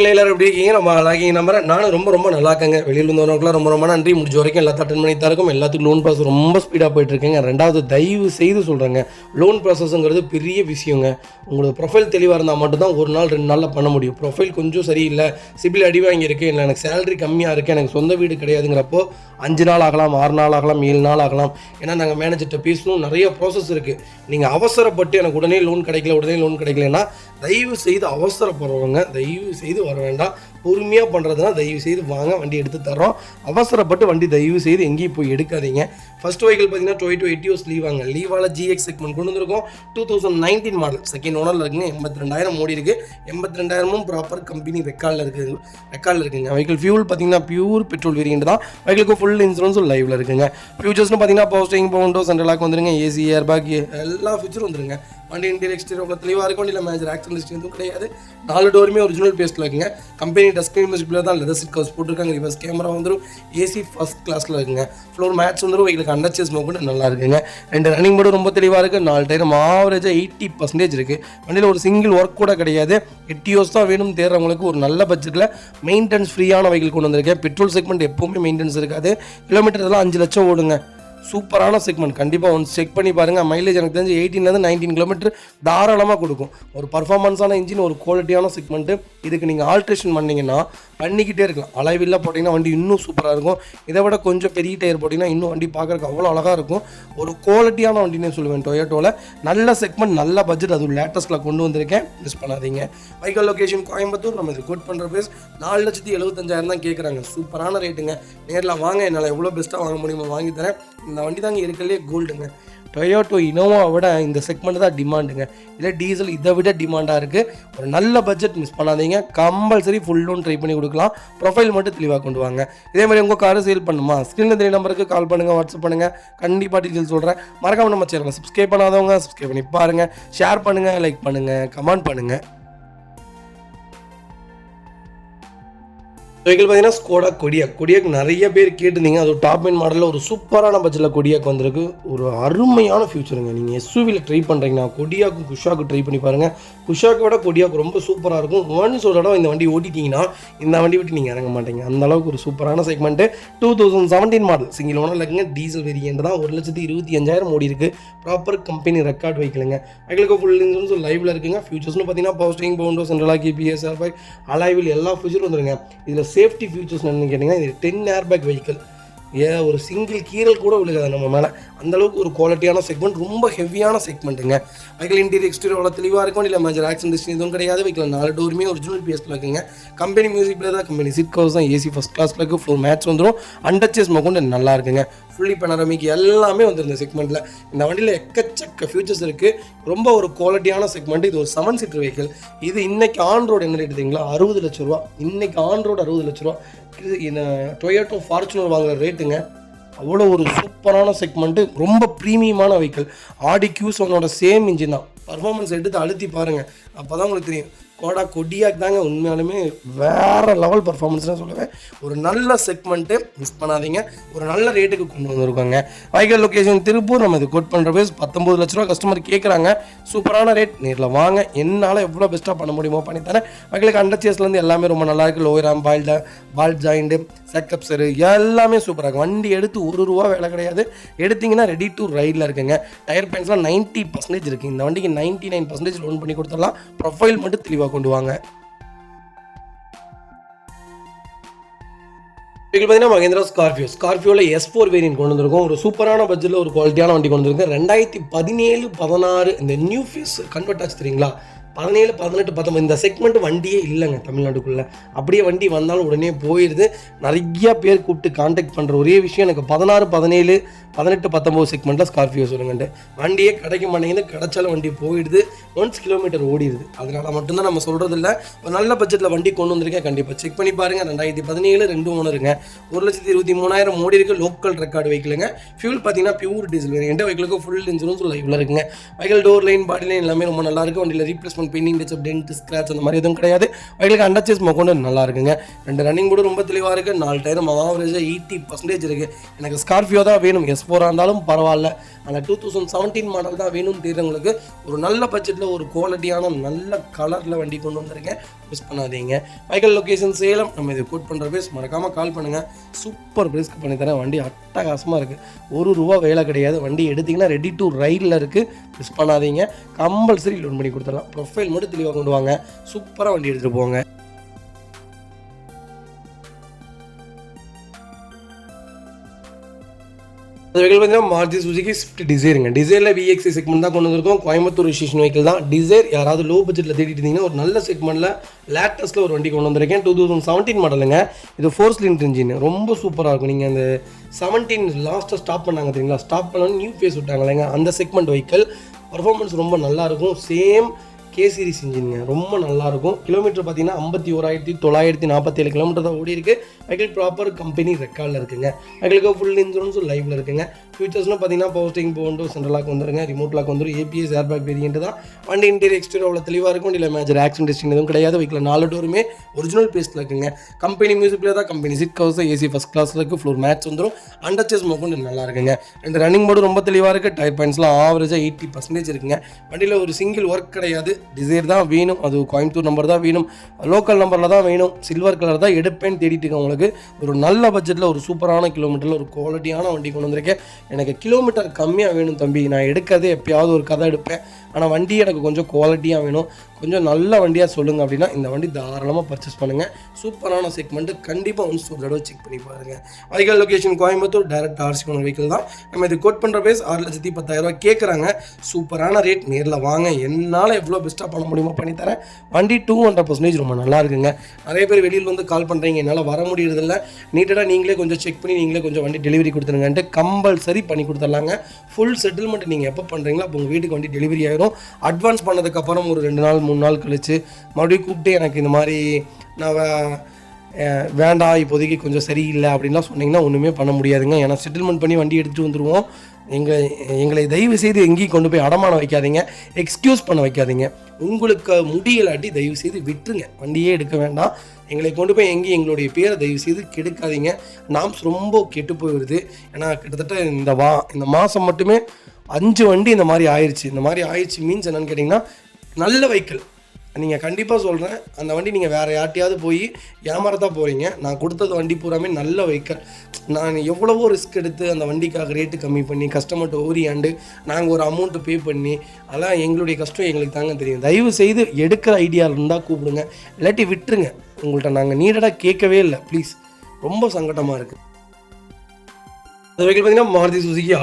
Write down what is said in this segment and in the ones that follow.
மக்கள் எல்லாரும் எப்படி இருக்கீங்க? நம்ம லாகிங் நம்பரை நானும் ரொம்ப நல்லா இருக்கேங்க. வெளியில் இருந்தவங்களுக்குலாம் ரொம்ப நன்றி. முடிஞ்ச வரைக்கும் எல்லாத்தையும் அட்டன் பண்ணி தரக்கும். எல்லாத்துக்கும் லோன் ப்ராசஸ் ரொம்ப ஸ்பீடாக போயிட்டு இருக்கேங்க. ரெண்டாவது தயவு செய்து சொல்கிறேங்க, லோன் ப்ராசஸ்ங்கிறது பெரிய விஷயங்க. உங்களுக்கு ப்ரொஃபைல் தெளிவாக இருந்தால் மட்டும்தான் ஒரு நாள் 2 நாளில் பண்ண முடியும். ப்ரொஃபைல் கொஞ்சம் சரியில்லை, சிபில் அடி வாங்கியிருக்கு, இல்லை எனக்கு சேலரி கம்மியாக இருக்குது, எனக்கு சொந்த வீடு கிடையாதுங்கிறப்போ 5 நாள் ஆகலாம், 6 நாள் ஆகலாம், 7 நாள் ஆகலாம். ஏன்னா நாங்கள் மேனேஜர்கிட்ட பேசணும், நிறைய ப்ராசஸ் இருக்குது. நீங்கள் அவசரப்பட்டு எனக்கு உடனே லோன் கிடைக்கலன்னா தயவு செய்து அவசரப்படுறவங்க தயவு செய்து வர வேண்டாம். பொறுமையாக பண்ணுறதுனா தயவு செய்து வாங்க, வண்டி எடுத்து தரோம். அவசரப்பட்டு வண்டி தயவு செய்து எங்கேயும் போய் எடுக்காதீங்க. ஃபர்ஸ்ட் வெஹிக்கிள் பார்த்தீங்கன்னா Toyota Etios லீவாங்க. லீவால் GX செக்மெண்ட் கொண்டு வந்திருக்கோம். 2019 மாடல், செகண்ட் ஓனரில் இருக்குங்க. 82,000 ஓடி இருக்குது. 82,000 ப்ராப்பர் கம்பெனி ரெக்கார்டில் இருக்குங்க. வெஹிக்கிள் ஃபியூல் பார்த்தீங்கன்னா பியூர் பெட்ரோல் வேரியன்ட் தான். வெஹிக்கிளுக்கு ஃபுல் இன்சூரன்ஸும் லைவில் இருக்குங்க. ஃபியூச்சர்ஸ்னு பார்த்தீங்கன்னா power steering, Bovonto, central lock வந்துருங்க. ஏசி, ஏர் பேக் எல்லா ஃபியூச்சரும் வந்துருங்க. வண்டி இன்டீரியர் எக்ஸ்டீரியர் தெளிவாக இருக்கும். இல்லை மேஜர் ஆக்சிடென்ட் எதுவும் கிடையாது. 4 டோருமே ஒரிஜினல் பேஸ்ட்டில் இருக்குங்க. கம்பெனி டஸ்கிரீன் மியூசிக்கில் தான் லெதர் சீட் கவர்ஸ் போட்டிருக்காங்க. ரிவர்ஸ் கேமரா வந்துடும். ஏசி ஃபர்ஸ்ட் கிளாஸில் இருக்குங்க. ஃப்ளோர் மேட்ச் வந்துடும். வெஹிக்கிளுக்கு அண்டர்ச்சேஸ் கூட நல்லா இருக்குங்க. 2 ரன்னிங் போர்டு ரொம்ப தெளிவாக இருக்குது. 4 டயரும் ஆவரேஜாக 80% இருக்குது. வண்டியில் ஒரு சிங்கிள் ஒர்க் கூட கிடையாது. எட்டியோஸ் தான் வேணும் தேடுறவங்களுக்கு ஒரு நல்ல பட்ஜெட்டில் மெயின்டெனன்ஸ் ஃப்ரீயான வெஹிக்கிள் கொண்டு வந்திருக்கேன். பெட்ரோல் செக்மெண்ட் எப்போவுமே மெயின்டெனன்ஸ் இருக்காது. கிலோமீட்டர் எல்லாம் 5 லட்சம் ஓடுங்க. சூப்பரான செக்மெண்ட், கண்டிப்பாக ஒன்று செக் பண்ணி பாருங்கள். மைலேஜ் எனக்கு தெரிஞ்சு 18 19 கிலோமீட்டர் தாராளமாக கொடுக்கும். ஒரு பர்ஃபார்மன்ஸான இன்ஜின், ஒரு குவாலிட்டியான செக்மெண்ட்டு. இதுக்கு நீங்கள் ஆல்ட்ரேஷன் பண்ணிங்கன்னா பண்ணிக்கிட்டே இருக்கலாம். அலைவில்ல போட்டிங்கன்னா வண்டி இன்னும் சூப்பராக இருக்கும். இதை விட கொஞ்சம் பெரிய டயர் போட்டிங்கன்னா இன்னும் வண்டி பார்க்குறதுக்கு அவ்வளோ அழகாக இருக்கும். ஒரு குவாலிட்டியான வண்டினே சொல்லுவேன். டொயோட்டோவில் நல்ல செக்மெண்ட், நல்ல பட்ஜெட், அது லேட்டஸ்ட்டில் கொண்டு வந்திருக்கேன். மிஸ் பண்ணாதீங்க. Vehicle location Coimbatore. நம்ம இது கோட் பண்ணுற பேஸ் 4,75,000 தான் கேட்குறாங்க. சூப்பரான ரேட்டுங்க. நேரில் வாங்க, என்னால் எவ்வளோ பெஸ்ட்டாக வாங்க முடியுமோ வாங்கி தரேன். இந்த வண்டி தாங்க இருக்கிறதுலே கோல்டுங்க. டொயோட்டோ இனோவாவை விட இந்த செக்மெண்ட் தான் டிமாண்டுங்க. இல்லை டீசல் இதை விட டிமாண்டாக இருக்குது. ஒரு நல்ல பட்ஜெட் மிஸ் பண்ணாதீங்க. கம்பல்சரி ஃபுல் லோன் ட்ரை பண்ணி கொடுக்கலாம். ப்ரொஃபைல் மட்டும் தெளிவாக கொண்டு வாங்க. இதே மாதிரி உங்கள் காரை சேல் பண்ணுமா, ஸ்க்ரீனில் தெரிய நம்பருக்கு கால் பண்ணுங்கள், வாட்ஸ்அப் பண்ணுங்கள். கண்டிப்பாக டீட்டெயில் சொல்கிறேன். மறக்காமல் நம்ம சேனலை சப்ஸ்கிரைப் பண்ணாதவங்க சப்ஸ்கிரைப் பண்ணி பாருங்கள். ஷேர் பண்ணுங்கள், லைக் பண்ணுங்கள், கமெண்ட் பண்ணுங்கள். வெஹிக்கிள் பார்த்தீங்கன்னா ஸ்கோடா கொடியாக் நிறைய பேர் கேட்டிருந்தீங்க. அது ஒரு டாப் எண்ட் மாடலில் ஒரு சூப்பரான பட்ஜெட்டில் கொடியாக் வந்திருக்கு. ஒரு அருமையான ஃபியூச்சருங்க. நீங்கள் எஸ்யூவியில் ட்ரை பண்ணுறீங்கன்னா கொடியாக்கும் குஷாக்கு ட்ரை பண்ணி பாருங்கள். குஷாக்கை விட கொடியாக் ரொம்ப சூப்பராக இருக்கும். ஒன்ஸ் ஒரு தடவை இந்த வண்டி ஓட்டிட்டிங்கன்னா இந்த வண்டி விட்டு நீங்கள் இறங்க மாட்டீங்க. அந்த அளவுக்கு ஒரு சூப்பரான செக்மெண்ட்டு. 2017 மாடல், சிங்கிள் ஓனர் இருக்குங்க. டீசல் வேரியன்ட் தான். 1,25,000 ஓடி இருக்குது. ப்ராப்பர் கம்பெனி ரெக்கார்ட் வெஹிக்கிளுங்க. வெஹிக்கிளுக்கு ஃபுல் இன்சூரன்ஸ் லைவில் இருக்குங்க. ஃபியூச்சர்ஸ்னு பார்த்தீங்கன்னா power steering, Bovonto, central lock, EPS, air bag, alloy wheel எல்லா ஃபியூச்சரும் வந்துருங்க. இதில் சேஃப்டி ஃபியூச்சர்ஸ் என்னன்னு கேட்டிங்கன்னா, இது 10 ஏர் பேக் வெஹிக்கிள். ஒரு சிங்கிள் கீரல் கூட விழுகாது நம்ம மேலே. அந்தளவுக்கு ஒரு குவாலிட்டியான செக்மெண்ட், ரொம்ப ஹெவியான செக்மெண்ட்டுங்க. வெஹிக்கிள் இன்டீரியர் எக்ஸ்டீரியர் அவ்வளோ தெளிவாக இருக்கும். இல்லை மேஜர் ஆக்சிடென்ட் எதுவும் கிடையாது. வெஹிக்கிள் 4 டோருமே ஒரிஜினல் பேஸ்ட்டில் இருக்குங்க. கம்பெனி மியூசிக்கில் தான், கம்பெனி சீட் கவர்ஸ் தான். ஏசி ஃபஸ்ட் கிளாஸில் இருக்குது. ஃப்ளோர் மேட்ச் வந்துடும். அண்டர்ச்சேஸ் கொண்டு நல்லா இருக்குங்க. ஃபுல்லி பனரமிக் எல்லாமே வந்துருந்த செக்மெண்ட்டில். இந்த வண்டியில் எக்கச்சக்க ஃபியூச்சர்ஸ் இருக்குது. ரொம்ப ஒரு குவாலிட்டியான செக்மெண்ட். இது ஒரு 7 சீட்டர் வெஹிக்கிள். இது இன்னைக்கு ஆன் ரோடு என்ன ரேட் தெரியுங்களா? 60 லட்ச ரூபா. இன்னைக்கு ஆன் ரோடு 60 லட்ச ரூபா. இது இந்த டொயோட்டோ ஃபார்ச்சுனர் வாங்குற ரேட்டுங்க. அவ்வளோ ஒரு சூப்பரான செக்மெண்ட்டு. ரொம்ப ப்ரீமியமான வெஹிக்கிள். ஆடி Q7 சேம் இன்ஜின் தான். பர்ஃபார்மன்ஸ் எடுத்து அழுத்தி பாருங்கள், அப்போ தான் உங்களுக்கு தெரியும். கொடியாக் தாங்க உண்மையாலுமே வேறு லெவல் பர்ஃபார்மன்ஸ்னு சொல்லுவேன். ஒரு நல்ல செக்மெண்ட்டு மிஸ் பண்ணாதீங்க. ஒரு நல்ல ரேட்டுக்கு கொண்டு வந்திருக்காங்க. Vehicle location Tiruppur. நம்ம இது கோட் பண்ணுற பேஸ் 19 லட்ச ரூபா கஸ்டமர் கேட்குறாங்க. சூப்பரான ரேட். நேரில் வாங்க, என்னால் எவ்வளோ பெஸ்ட்டாக பண்ண முடியுமோ பண்ணித்தரேன். வெஹிக்கிளுக்கு அண்டர்ச்சேஸ்லேருந்து எல்லாமே ரொம்ப நல்லா இருக்குது. லோயர் ஆம், பால் ஜாயிண்ட்டு, செக்கப்ஸரு எல்லாமே சூப்பராக இருக்கும். வண்டி எடுத்து ₹1 வேலை கிடையாது. எடுத்திங்கன்னா ரெடி டு ரைடில் இருக்குங்க. டயர் பேன்ஸ்லாம் 90% இருக்குது. இந்த வண்டிக்கு 99% லோன் பண்ணி கொடுத்துடலாம். ப்ரொஃபைல் மட்டும் தெளிவாக கொண்டு வாங்க. பார்த்தீங்கன்னா மகேந்திரா ஸ்கார்பியோவில் S4 வேரியன்ட் கொண்டு வந்திருக்கோம். ஒரு சூப்பரான பட்ஜெட்டில் ஒரு குவாலிட்டியான வண்டி கொண்டு வந்திருக்கேன். 2017 16 இந்த நியூ ஃபேஸ் கன்வெர்ட் ஆச்சு தெரியுங்களா? 17 18 19 இந்த செக்மெண்ட் வண்டியே இல்லைங்க தமிழ்நாட்டுக்குள்ளே. அப்படியே வண்டி வந்தாலும் உடனே போயிடுது. நிறைய பேர் கூப்பிட்டு கான்டாக்ட் பண்ணுற ஒரே விஷயம், எனக்கு 16 17 18 19 செக்மெண்ட்டில் ஸ்கார்பியோ சொல்லுங்கன்ட்டு. வண்டியே கிடைக்க மாட்டேங்குது. கிடைச்சாலும் வண்டி போயிடுது. 1 கிலோமீட்டர் ஓடிடுது. அதனால் மட்டும்தான் நம்ம சொல்கிறது இல்லை. ஒரு நல்ல பட்ஜெட்டில் வண்டி கொண்டு வந்திருக்கேன். கண்டிப்பாக செக் பண்ணி பாருங்கள். 2017 2 ஓனருங்க. 1,23,000 ஓடி இருக்குது. லோக்கல் ரெக்கார்டு வெஹிக்கிளுங்க. ஃபியூல் பார்த்தீங்கன்னா பியூர் டீசல் வேரியன்ட். வெஹிக்கிளுக்கு ஃபுல் இன்சூரன்ஸ் லைவில் இருக்குங்க. Vehicle door line, body line எல்லாமே ரொம்ப நல்லா இருக்குது. வண்டியில் replacement one painting touch up dent scratch அந்த மாதிரி எதுவும் கிடையாது. வெஹிக்கிளுக்கு அண்டர் சேஸ் மொக்கொண்டு நல்லா இருக்குங்க. 2 ரன்னிங் போர்டு ரொம்ப தெளிவாக இருக்குது. 4 டயரும் ஆவரேஜாக 80% இருக்குது. எனக்கு ஸ்கார்பியோ தான் வேணும், S4 இருந்தாலும் பரவாயில்ல, ஆனால் 2017 மாடல் தான் வேணும்னு தெரியுறவங்களுக்கு ஒரு நல்ல பட்ஜெட்டில் ஒரு குவாலிட்டியான நல்ல கலரில் வண்டி கொண்டு வந்திருக்கேன். மிஸ் பண்ணாதீங்க. Vehicle location Salem. நம்ம இதை கோட் பண்ணுற பேஸ் மறக்காமல் கால் பண்ணுங்கள். சூப்பர் பிரிஸ்க் பண்ணித்தரேன். வண்டி அட்டகாசமாக இருக்குது. ₹1 வேலை கிடையாது. வண்டி எடுத்திங்கன்னா ரெடி டு ரைடில் இருக்குது. மிஸ் பண்ணாதீங்க. கம்பல்சரி லோன் பண்ணி கொடுத்துடலாம். ப்ரொஃபைல் மட்டும் தெளிவாக கொண்டு வாங்க. சூப்பராக வண்டி எடுத்துகிட்டு போங்க. அது வெஹிக்கிள் பார்த்தீங்கன்னா மாருதி சுசுகி ஸ்விஃப்ட் டிசைருங்க. டிசைரில் VXI செக்மெண்ட் தான் கொண்டு வந்திருக்கோம். கோயம்புத்தூர் ரிஜிஸ்ட்ரேஷன் வெஹிக்கிள் தான். டிசைர் யாராவது லோ பட்ஜெட்டில் தேடிட்டு இருந்தீங்கன்னா ஒரு நல்ல செக்மெண்ட்டில் லேட்டஸ்ட்டில் ஒரு வண்டி கொண்டு வந்திருக்கேன். 2017 மாடலுங்க. இது 4 சிலிண்டர் இன்ஜின், ரொம்ப சூப்பராக இருக்கும். நீங்கள் அந்த 17 லாஸ்ட்டாக ஸ்டாப் பண்ணாங்க தெரியுங்களா, ஸ்டாப் பண்ணணும் நியூ ஃபேஸ் விட்டாங்க இல்லைங்க, அந்த செக்மெண்ட் வெஹிக்கிள் பர்ஃபார்மன்ஸ் ரொம்ப நல்லாயிருக்கும். சேம் K சீரிஸ் இன்ஜினுங்க, ரொம்ப நல்லாயிருக்கும். கிலோமீட்டர் பார்த்தீங்கன்னா 51,947 கிலோமீட்டர் தான் ஓடி இருக்குது. வெஹிக்கிள் ப்ராப்பர் கம்பெனி ரெக்கார்டில் இருக்குங்க. வெஹிக்கிளுக்கு ஃபுல் இன்சூரன்ஸும் லைவில் இருக்குங்க. ஃபியூச்சர்ஸ்னு பார்த்தீங்கன்னா பவர் ஸ்டீரிங் போண்டு சென்ட்ரல் லாக் வந்துருங்க, ரிமோட் லாக் வந்துடும், ABS ஏர்பேக் வேரியன்ட் தான். வண்டி இன்டீரியர் எக்ஸ்டீரியர் அவ்வளோ தெளிவாக இருக்கும். வண்டியில் மேஜர் ஆக்சிடென்ட் டெஸ்டிங் எதுவும் கிடையாது. வெஹிக்கில் 4 டோருமே ஒரிஜினல் பேஸ்ட்டில் இருக்குங்க. கம்பெனி மியூசிக்கில் தான், company seat covers, AC first கிளாஸில் இருக்குது. ஃப்ளோர் மேட்ச் வந்துடும். அண்டர் சேஸ் மொக்கொண்டு நல்லா இருக்குங்க. 2 ரன்னிங் போர்டு ரொம்ப தெளிவாக இருக்குது. டயர் பாயிண்ட்ஸ்லாம் ஆவரேஜாக 80% இருக்குங்க. வண்டியில் ஒரு சிங்கிள் ஒர்க் கிடையாது. டிசைர் தான் வேணும், அது கோயம்புத்தூர் நம்பர் தான் வேணும், லோக்கல் நம்பரில் தான் வேணும், சில்வர் கலர் தான் எடுப்பேன்னு தேடிட்டு இருக்கேன். உங்களுக்கு ஒரு நல்ல பட்ஜெட்டில் ஒரு சூப்பரான கிலோமீட்டரில் ஒரு குவாலிட்டியான வண்டி கொண்டு வந்திருக்கேன். எனக்கு கிலோமீட்டர் கம்மியாக வேணும் தம்பி, நான் எடுக்கிறதே எப்பயாவது ஒரு கதை எடுப்பேன், ஆனால் வண்டி எனக்கு கொஞ்சம் குவாலிட்டியாக வேணும், கொஞ்சம் நல்ல வண்டியாக சொல்லுங்கள் அப்படின்னா இந்த வண்டி தாராளமாக பர்ச்சேஸ் பண்ணுங்கள். சூப்பரான செக்மெண்ட்டு, கண்டிப்பாக ஒன்ஸ் ஒரு தடவை செக் பண்ணி பாருங்கள். Vehicle location Coimbatore, direct RC ஒன்று வெஹிக்கிள் தான். நம்ம இது கோட் பண்ணுற பேஸ் 6,10,000 கேட்குறாங்க. சூப்பரான ரேட், நேரில் வாங்க, என்னால் எவ்வளோ பெஸ்ட்டாக பண்ண முடியுமோ பண்ணித்தரேன். வண்டி 200% ரொம்ப நல்லா இருக்குங்க. நிறைய பேர் வெளியில் வந்து கால் பண்ணுறீங்க, என்னால் வர முடியறதில்ல, நீட்டடாக நீங்களே கொஞ்சம் செக் பண்ணி நீங்களே கொஞ்சம் வண்டி டெலிவரி கொடுத்துருங்கன்ட்டு கம்பல்சரி பண்ணி கொடுத்துர்லாங்க. ஃபுல் செட்டில்மெண்ட் நீங்கள் எப்போ பண்ணுறீங்களோ அப்போ உங்கள் வீட்டுக்கு வண்டி டெலிவரி ஆகிடும். அட்வான்ஸ் பண்ணதுக்கப்புறம் ஒரு 2 நாள் 3 நாள் கழிச்சு மறுபடியும் கூப்பிட்டு எனக்கு இந்த மாதிரி நான் வேண்டாம் இப்போதைக்கு கொஞ்சம் சரியில்லை அப்படின்லாம் சொன்னீங்கன்னா ஒன்றுமே பண்ண முடியாதுங்க. ஏன்னா செட்டில்மெண்ட் பண்ணி வண்டி எடுத்துகிட்டு வந்துடுவோம். எங்களை தயவு செய்து எங்கேயும் கொண்டு போய் அடமானம் வைக்காதீங்க, எக்ஸ்கியூஸ் பண்ண வைக்காதீங்க. உங்களுக்கு முடியலாட்டி தயவு செய்து விட்டுருங்க, வண்டியே எடுக்க வேண்டாம். எங்களை கொண்டு போய் எங்கேயும் எங்களுடைய பேரை தயவு செய்து கெடுக்காதீங்க. நாம்ஸ் ரொம்ப கெட்டு போயிடுது. ஏன்னா கிட்டத்தட்ட இந்த மாதம் மட்டுமே 5 வண்டி இந்த மாதிரி ஆயிடுச்சு. இந்த மாதிரி ஆயிடுச்சு மீன்ஸ் என்னென்னு கேட்டிங்கன்னா, நல்ல வெஹிக்கிள் நீங்கள் கண்டிப்பாக சொல்கிறேன், அந்த வண்டி நீங்கள் வேறு யார்ட்டையாவது போய் ஏமாறத்தான் போகிறீங்க. நான் கொடுத்தது வண்டி பூராமே நல்ல வெஹிக்கிள். நான் எவ்வளவோ ரிஸ்க் எடுத்து அந்த வண்டிக்காக ரேட்டு கம்மி பண்ணி கஸ்டமர்கிட்ட ஓரியாண்டு நாங்கள் ஒரு அமௌண்ட்டு பே பண்ணி, அதெல்லாம் எங்களுடைய கஷ்டம் எங்களுக்கு தாங்க தெரியும். தயவு செய்து எடுக்கிற ஐடியா இருந்தால் கூப்பிடுங்க, இல்லாட்டி விட்டுருங்க. உங்கள்கிட்ட நாங்கள் நீடடாக கேட்கவே இல்லை, ப்ளீஸ். ரொம்ப சங்கடமாக இருக்குது. அது வெஹிக்கிள் பார்த்தீங்கன்னா மாருதி சுசுகி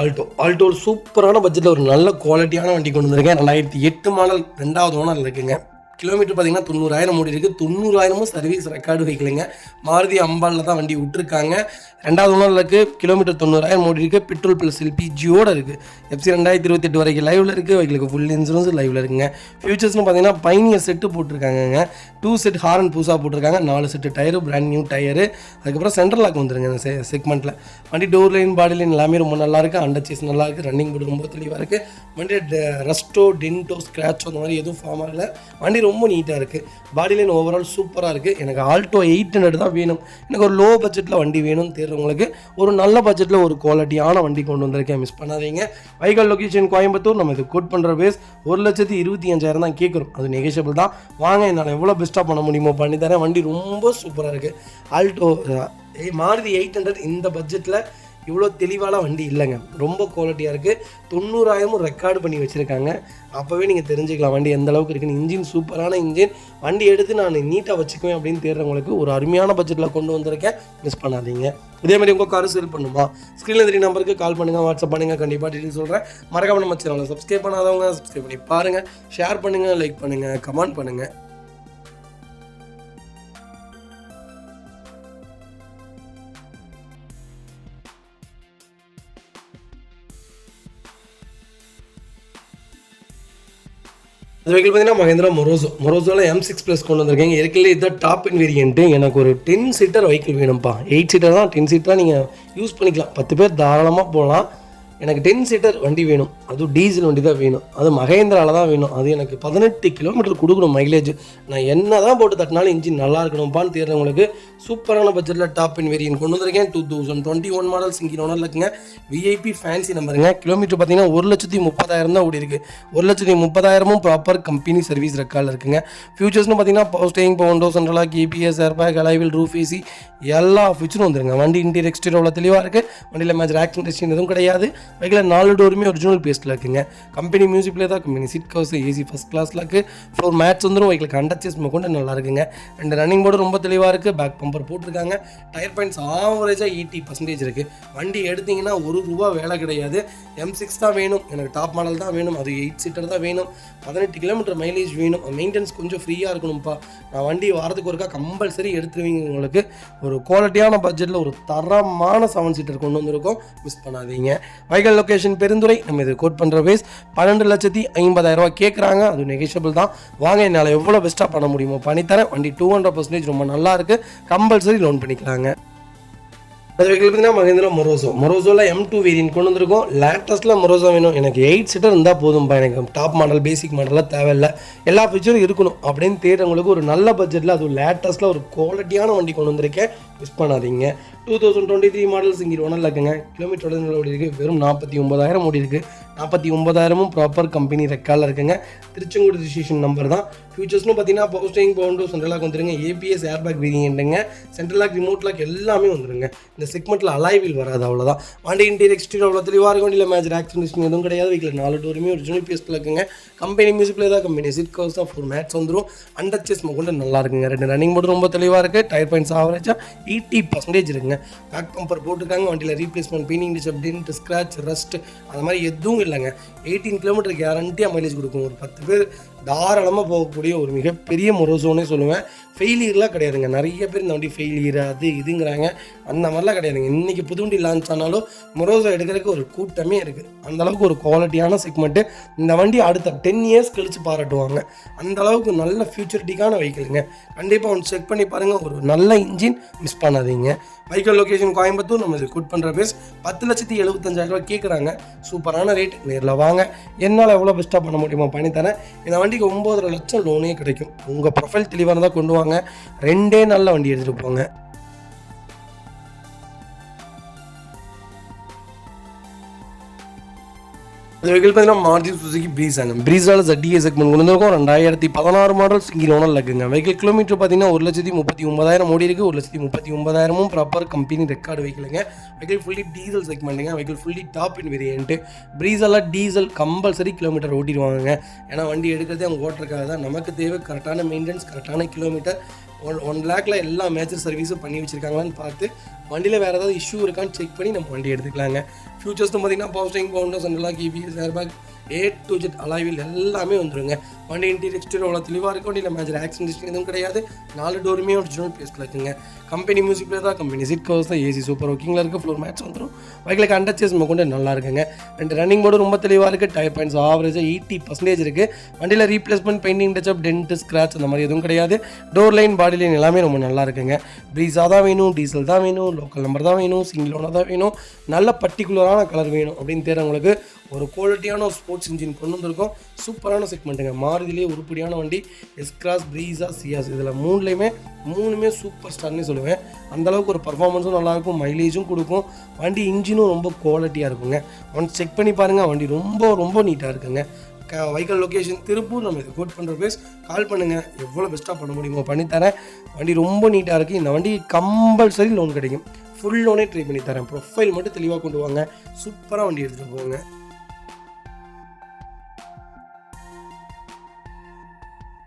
ஆல்டோ சூப்பரான பட்ஜெட்டில் ஒரு நல்ல குவாலிட்டியான வண்டி கொண்டு வந்திருக்கேன். 2008 மாடல், 2வது ஓனர் இருக்குங்க. கிலோமீட்டர் பார்த்தீங்கன்னா 90,000 ஓடி இருக்குது. 90,000 சர்வீஸ் ரெக்கார்டு வெஹிக்கிளுங்க. மாருதி அம்பாலில் தான் வண்டி விட்டுருக்காங்க. 2வது ஓனரில் இருக்குது. கிலோமீட்டர் 90,000 ஓடி இருக்குது. பெட்ரோல் ப்ளஸ் LPGயோடு இருக்குது. FC 2028 வரைக்கும் லைவில் இருக்குது. வெஹிக்கிளுக்கு ஃபுல் இன்சூரன்ஸ் லைவில் இருக்குங்க. ஃபியூச்சர்ஸ்னு பார்த்தீங்கன்னா பைனியர் செட்டு போட்டிருக்காங்க. 2 செட் ஹாரன் புதுசாக போட்டிருக்காங்க. 4 set tyre, brand new tyre. அதுக்கப்புறம் சென்ட்ரல் லாக் வந்துருங்க இந்த செக்மெண்ட்டில். வண்டி டோர் லைன், பாடி லைன் எல்லாமே ரொம்ப நல்லாயிருக்கு. அண்டர் சேஸ் நல்லாயிருக்கு. ரன்னிங் போர்டு ரொம்ப தெளிவாக இருக்குது. வண்டி ரஸ்ட்டோ டென்ட்டோ ஸ்க்ராச்சோ அந்த மாதிரி எதுவும் ஃபார்ம் ஆகலை. வண்டி ரொம்ப நீட்டாக இருக்குது. பாடி லைன் ஓவரால் சூப்பராக இருக்குது. எனக்கு ஆல்டோ 800 தான் வேணும். எனக்கு ஒரு லோ பட்ஜெட்டில் வண்டி வேணும்னு தேடுறவங்களுக்கு ஒரு நல்ல பட்ஜெட்டில் ஒரு குவாலிட்டியான வண்டி கொண்டு வந்திருக்கேன். மிஸ் பண்ணாதீங்க. Vehicle location Coimbatore. நம்ம இது கோட் பண்ணுற பேஸ் 1,25,000 தான் கேட்குறோம். அது நெகோஷியபிள் தான். வாங்க, என்னால் எவ்வளோ பெஸ்ட்டாக பண்ண முடியுமோ பண்ணித்தரேன். வண்டி ரொம்ப சூப்பராக இருக்குது. ஆல்டோ மாருதி 800 இந்த பட்ஜெட்டில் இவ்வளோ தெளிவான வண்டி இல்லைங்க. ரொம்ப குவாலிட்டியாக இருக்குது. 90,000 ரெக்கார்டு பண்ணி வச்சுருக்காங்க. அப்போவே நீங்கள் தெரிஞ்சுக்கலாம் வண்டி எந்த அளவுக்கு இருக்குன்னு. இன்ஜின் சூப்பரான இன்ஜின். வண்டி எடுத்து நான் நீட்டாக வச்சுக்குவேன் அப்படின்னு தேடுறவங்களுக்கு ஒரு அருமையான பட்ஜெட்டில் கொண்டு வந்திருக்கேன். மிஸ் பண்ணாதீங்க. இதேமாதிரி உங்கள் காரு சேல் பண்ணுமா, ஸ்க்ரீனில் 3 நம்பருக்கு கால் பண்ணுங்கள், வாட்ஸ்அப் பண்ணுங்கள். கண்டிப்பாக டீட்டெயில் சொல்கிறேன். மறக்காம நம்ம சேனலை சப்ஸ்கிரைப் பண்ணாதவங்க சப்ஸ்கிரைப் பண்ணி பாருங்கள். ஷேர் பண்ணுங்கள், லைக் பண்ணுங்கள், கமெண்ட் பண்ணுங்கள். இந்த வெஹிக்கிள் பார்த்தீங்கன்னா மஹேந்திரா மொரோசோவில் M6+ கொண்டு வந்திருக்கேங்க. ஏற்கனவே இதான் டாப் இன் வேரியன்ட்டு. எனக்கு ஒரு 10 சீட்டர் வெஹிக்கிள் வேணும்ப்பா. 8 சீட்டர் தான், 10 சீட்டராக நீங்கள் யூஸ் பண்ணிக்கலாம். 10 பேர் தாராளமாக போகலாம். எனக்கு 10 சீட்டர் வண்டி வேணும், அதுவும் டீசல் வண்டி தான் வேணும், அது மகேந்திராவில் தான் வேணும், அது எனக்கு 18 கிலோமீட்டர் கொடுக்கணும் மைலேஜ், நான் என்ன தான் போட்டு தட்டினாலும் இன்ஜின் நல்லா இருக்கணும்ப்பான்னு தேடுறவங்களுக்கு சூப்பரான பட்ஜெட்டில் டாப் இன் வேரியன்ட் கொண்டு வந்திருக்கேன். 2021 மாடல் சிங்கிள் ஓனரில் இருக்குங்க. VIP fancy நம்பருங்க. கிலோமீட்டர் பார்த்தீங்கன்னா 1,30,000 தான் ஓடி இருக்குது. 1,30,000 ப்ராப்பர் கம்பெனி சர்வீஸ் ரெக்கார்டில் இருக்குங்க. ஃபியூச்சர்ஸ்னு பார்த்தீங்கன்னா power steering, power window, central lock, ABS, airbag, alloy wheel, roof AC எல்லா ஃபீச்சரும் வந்துருங்க. வண்டி இன்டீரியர் எக்ஸ்டீரியர் தெளிவாக இருக்குது. வண்டியில் மேஜர் ஆக்சிடென்ட் எதுவும் கிடையாது. பைக்கில் 4 டோருமே ஒரிஜினல் பேஸ்ட்டில் இருக்குங்க. கம்பெனி மியூசிக்லேயே தான் company seat covers, AC first கிளாஸில் இருக்குது. ஃப்ளோர் மேட்ச் வந்துடும். பைக்கில் கண்டச்சஸ் கொண்டு நல்லா இருக்குங்க. ரெண்டு ரன்னிங் போர்டு ரொம்ப தெளிவாக இருக்குது. பேக் பம்பர் போட்டிருக்காங்க. டயர் பாயிண்ட்ஸ் ஆவரேஜாக 80% இருக்குது. வண்டி எடுத்திங்கன்னா ₹1 வேலை கிடையாது. M6 தான் வேணும், எனக்கு டாப் மாடல் தான் வேணும், அது 8 சீட்டர் தான் வேணும், 18 கிலோமீட்டர் மைலேஜ் வேணும், மெயின்டெனன்ஸ் கொஞ்சம் ஃப்ரீயாக இருக்கணும்ப்பா, நான் வண்டி வாரத்துக்கு ஒருக்கா கம்பல்சரி எடுத்துருவீங்க. உங்களுக்கு ஒரு குவாலிட்டியான பட்ஜெட்டில் ஒரு தரமான 7 சீட்டர் கொண்டு வந்திருக்கோம், மிஸ் பண்ணாதீங்க. வைகல் லொக்கேஷன் பெருந்துறை. நம்ம இது கோட் பண்ணுற பேஸ் 12,50,000 கேட்குறாங்க. அது நெகோஷியபிள் தான். வாங்க, என்னால் எவ்வளோ பெஸ்ட்டாக பண்ண முடியுமோ பண்ணித்தரேன். வண்டி 200% ரொம்ப நல்லா இருக்குது. கம்பல்சரி லோன் பண்ணிக்கலாங்க. அது வெஹிக்கிள் பார்த்தீங்கன்னா மஹேந்திரா மொரோசோவில் M2 வேரியன்ட் கொண்டு வந்திருக்கோம். லேட்டஸ்ட்டில் மொரோசோ வேணும், எனக்கு 8 சீட்டர் இருந்தால் போதும்பா, எனக்கு டாப் மாடல் பேசிக் மாடலாக தேவையில்லை, எல்லா ஃபீச்சரும் இருக்கணும் அப்படின்னு தேடுறவங்களுக்கு ஒரு நல்ல பட்ஜெட்டில் அதுவும் லேட்டஸ்ட்டில் ஒரு குவாலிட்டியான வண்டி கொண்டு வந்திருக்கேன், மிஸ் பண்ணாதீங்க. 2023 மாடல் சிங்கிள் ஓனரில் இருக்குங்க. கிலோமீட்டர் ஓடி இருக்குது, வெறும் 49,000 ஓடி இருக்குது. 49,000 ப்ராப்பர் கம்பெனி ரெக்கார்டில் இருக்குங்க. திருச்செங்கோடு ரிஜிஸ்ட்ரேஷன் நம்பர் தான். ஃபியூச்சர்ஸ்னு பார்த்தீங்கன்னா power steering, power window, central lock வந்துருங்க. ஏபிஎஸ், ஏர்பேக் வேரியன்ட்டுங்க. சென்ட்ரல் லாக், ரிமோட் லாக் எல்லாமே வந்துருங்க. இந்த செக்மெண்ட்டில் அலாய்வில் வராது, அவ்வளோதான். வண்டி இன்டீரியர் எக்ஸ்டீரியர் அவ்வளோ தெளிவாக இருக்கும். வண்டியில் மேஜர் ஆக்சிடென்ட் எதுவும் கிடையாது. வீட்டில் 4 டோருமே ஒரிஜினல் பேஸ்ட்டில் இருக்குங்க. கம்பெனி மியூசிக்கில் தான் கம்பெனி சீட் கவர்ஸ் தான், ஃபுல் மேட்ச் வந்துடும். அண்டர்ச்சேஸ் கொண்டு நல்லா இருக்குங்க. ரெண்டு ரன்னிங் போர்டு ரொம்ப தெளிவாக இருக்குது. டயர் பாயிண்ட்ஸ் ஆவரேஜாக 80% இருக்குங்க. பேக் பம்பர் போட்டிருக்காங்க. வண்டியில் replacement, painting, touch up, dent, scratch, rust அது மாதிரி எதுவும் இல்லைங்க. 18 கிலோமீட்டர் கேரண்டியாக மைலேஜ் கொடுக்கும். ஒரு 10 பேர் தாராளமாக போகக்கூடிய ஒரு மிகப்பெரிய மொரோசோனே சொல்லுவேன். ஃபெயிலியர்லாம் கிடையாதுங்க. நிறைய பேர் இந்த வண்டி ஃபெயிலியர் அது இதுங்கிறாங்க, அந்த மாதிரிலாம் கிடையாதுங்க. இன்றைக்கி புது வண்டி லான்ச் ஆனாலும் மொரோசோ எடுக்கிறதுக்கு ஒரு கூட்டமே இருக்குது. அந்தளவுக்கு ஒரு குவாலிட்டியான செக்மெண்ட்டு. இந்த வண்டி அடுத்த 10 இயர்ஸ் கழித்து பாராட்டுவாங்க. அந்தளவுக்கு நல்ல ஃபியூச்சரிட்டிக்கான வெஹிக்கிளுங்க. கண்டிப்பாக ஒன்று செக் பண்ணி பாருங்கள். ஒரு நல்ல இன்ஜின், மிஸ் பண்ணாதீங்க. வைக்கல் லொக்கேஷன் கோயம்புத்தூர். நம்ம இது கோட் பண்ணுற பேஸ் 10,75,000 கேட்குறாங்க. சூப்பரான ரேட். நேரில் வாங்க, என்னால் எவ்வளோ பெஸ்ட்டாக பண்ண முடியுமா பண்ணித்தரேன். இந்த வண்டிக்கு 9.5 லட்சம் லோனே கிடைக்கும். உங்கள் ப்ரொஃபைல் தெளிவாக இருந்தால் கொண்டு வாங்க. 2 நாளில் வண்டி எடுத்துகிட்டு போங்க. இந்த வெஹிக்கிள் பார்த்தீங்கன்னா மாருதி சுசுகி ப்ரீஸாங்க. ப்ரீஸால் ZDA செக்மெண்ட் கொண்டு வந்திருக்கோம். 2016 மாடல் சிங்கிள் ஓனரில் இருக்குங்க. வெஹிக்கிள் கிலோமீட்டர் பார்த்தீங்கன்னா 1,39,000 ஓடி இருக்குது. 1,39,000 ப்ராப்பர் கம்பெனி ரெக்கார்டு வெஹிக்கிளுங்க. வெஹிக்கிள் ஃபுல்லி டீசல் செக்மெண்ட்டுங்க. Vehicle fully top end variant. ப்ரீஸால் டீசல் கம்பல்சரி கிலோமீட்டர் ஓட்டிடுவாங்க. ஏன்னா வண்டி எடுக்கிறதே அவங்க ஓட்டுறதுக்காக தான். நமக்கு தேவை கரெக்டான மெயின்டெனன்ஸ், கரெக்டான கிலோமீட்டர். 1 லேக்கில் எல்லா மேஜர் சர்வீஸும் பண்ணி வச்சுருக்காங்களான்னு பார்த்து வண்டியில் வேறு ஏதாவது இஷ்யூ இருக்கான்னு செக் பண்ணி நம்ம வண்டி எடுத்துக்கலாங்க. ஃபியூச்சர்ஸ்னு பார்த்தீங்கன்னா power steering, power window, central lock, ABS, airbag, A to Z அலாய்வில் எல்லாமே வந்துருங்க. வண்டி இன்டீரியர் எக்ஸ்டீரியர் அவ்வளோ தெளிவாக இருக்கும். வண்டியில் மேஜர் ஆக்சிடென்ட் எதுவும் கிடையாது. 4 டோருமே ஒரிஜினல் பேஸ்ட்டில் இருக்குங்க. கம்பெனி மியூசிக்கில் தான் கம்பெனி சீட் கவர்ஸ் தான், ஏசி சூப்பர் ஒர்க்கிங்கில் இருக்குது. ஃப்ளோர் மேட்ச் வந்துடும். பைக்கில் அண்டர்ச்சேஸ் கொண்டு நல்லா இருக்குங்க. 2 ரன்னிங் போர்டு ரொம்ப தெளிவாக இருக்குது. டயர் பாயிண்ட்ஸ் ஆவரேஜாக 80% இருக்குது. வண்டியில் replacement, painting, touch up, dent, scratch அந்த மாதிரி எதுவும் கிடையாது. டோர் லைன், பாடி லைன் எல்லாமே ரொம்ப நல்லா இருக்குங்க. ப்ரீஸாக தான் வேணும், டீசல் தான் வேணும், லோக்கல் நம்பர் தான் வேணும், சிங்கிள் ஓனர் தான் வேணும், நல்ல பர்டிகுலரான கலர் வேணும் அப்படின்னு தேடுறவங்களுக்கு ஒரு குவாலிட்டியான ஒரு ஸ்போர்ட்ஸ் இன்ஜின் கொண்டு வந்திருக்கோம். சூப்பரான செக்மெண்ட்டுங்க. மாருதிலே உருப்படியான வண்டி. எஸ்கிராஸ், ப்ரீஸா, சியாஸ் இதில் 3லேயுமே சூப்பர் ஸ்டார்னே சொல்லுவேன். அந்தளவுக்கு ஒரு பர்ஃபார்மன்ஸும் நல்லாயிருக்கும், மைலேஜும் கொடுக்கும். வண்டி இன்ஜினும் ரொம்ப குவாலிட்டியாக இருக்குங்க. ஒன்ஸ் செக் பண்ணி பாருங்கள். வண்டி ரொம்ப நீட்டாக இருக்குங்க. வைக்கல் லொக்கேஷன் திருப்பூர். நம்ம இது கோட் பண்ணுற பேஸ். கால் பண்ணுங்கள், எவ்வளோ பெஸ்ட்டாக பண்ண முடியுமோ பண்ணித்தரேன். வண்டி ரொம்ப நீட்டாக இருக்குது. இந்த வண்டி கம்பல்சரி லோன் கிடைக்கும். ஃபுல் லோனே ட்ரை பண்ணி தரேன். ப்ரொஃபைல் மட்டும் தெளிவாக கொண்டு வாங்க. சூப்பராக வண்டி எடுத்துகிட்டு போங்க.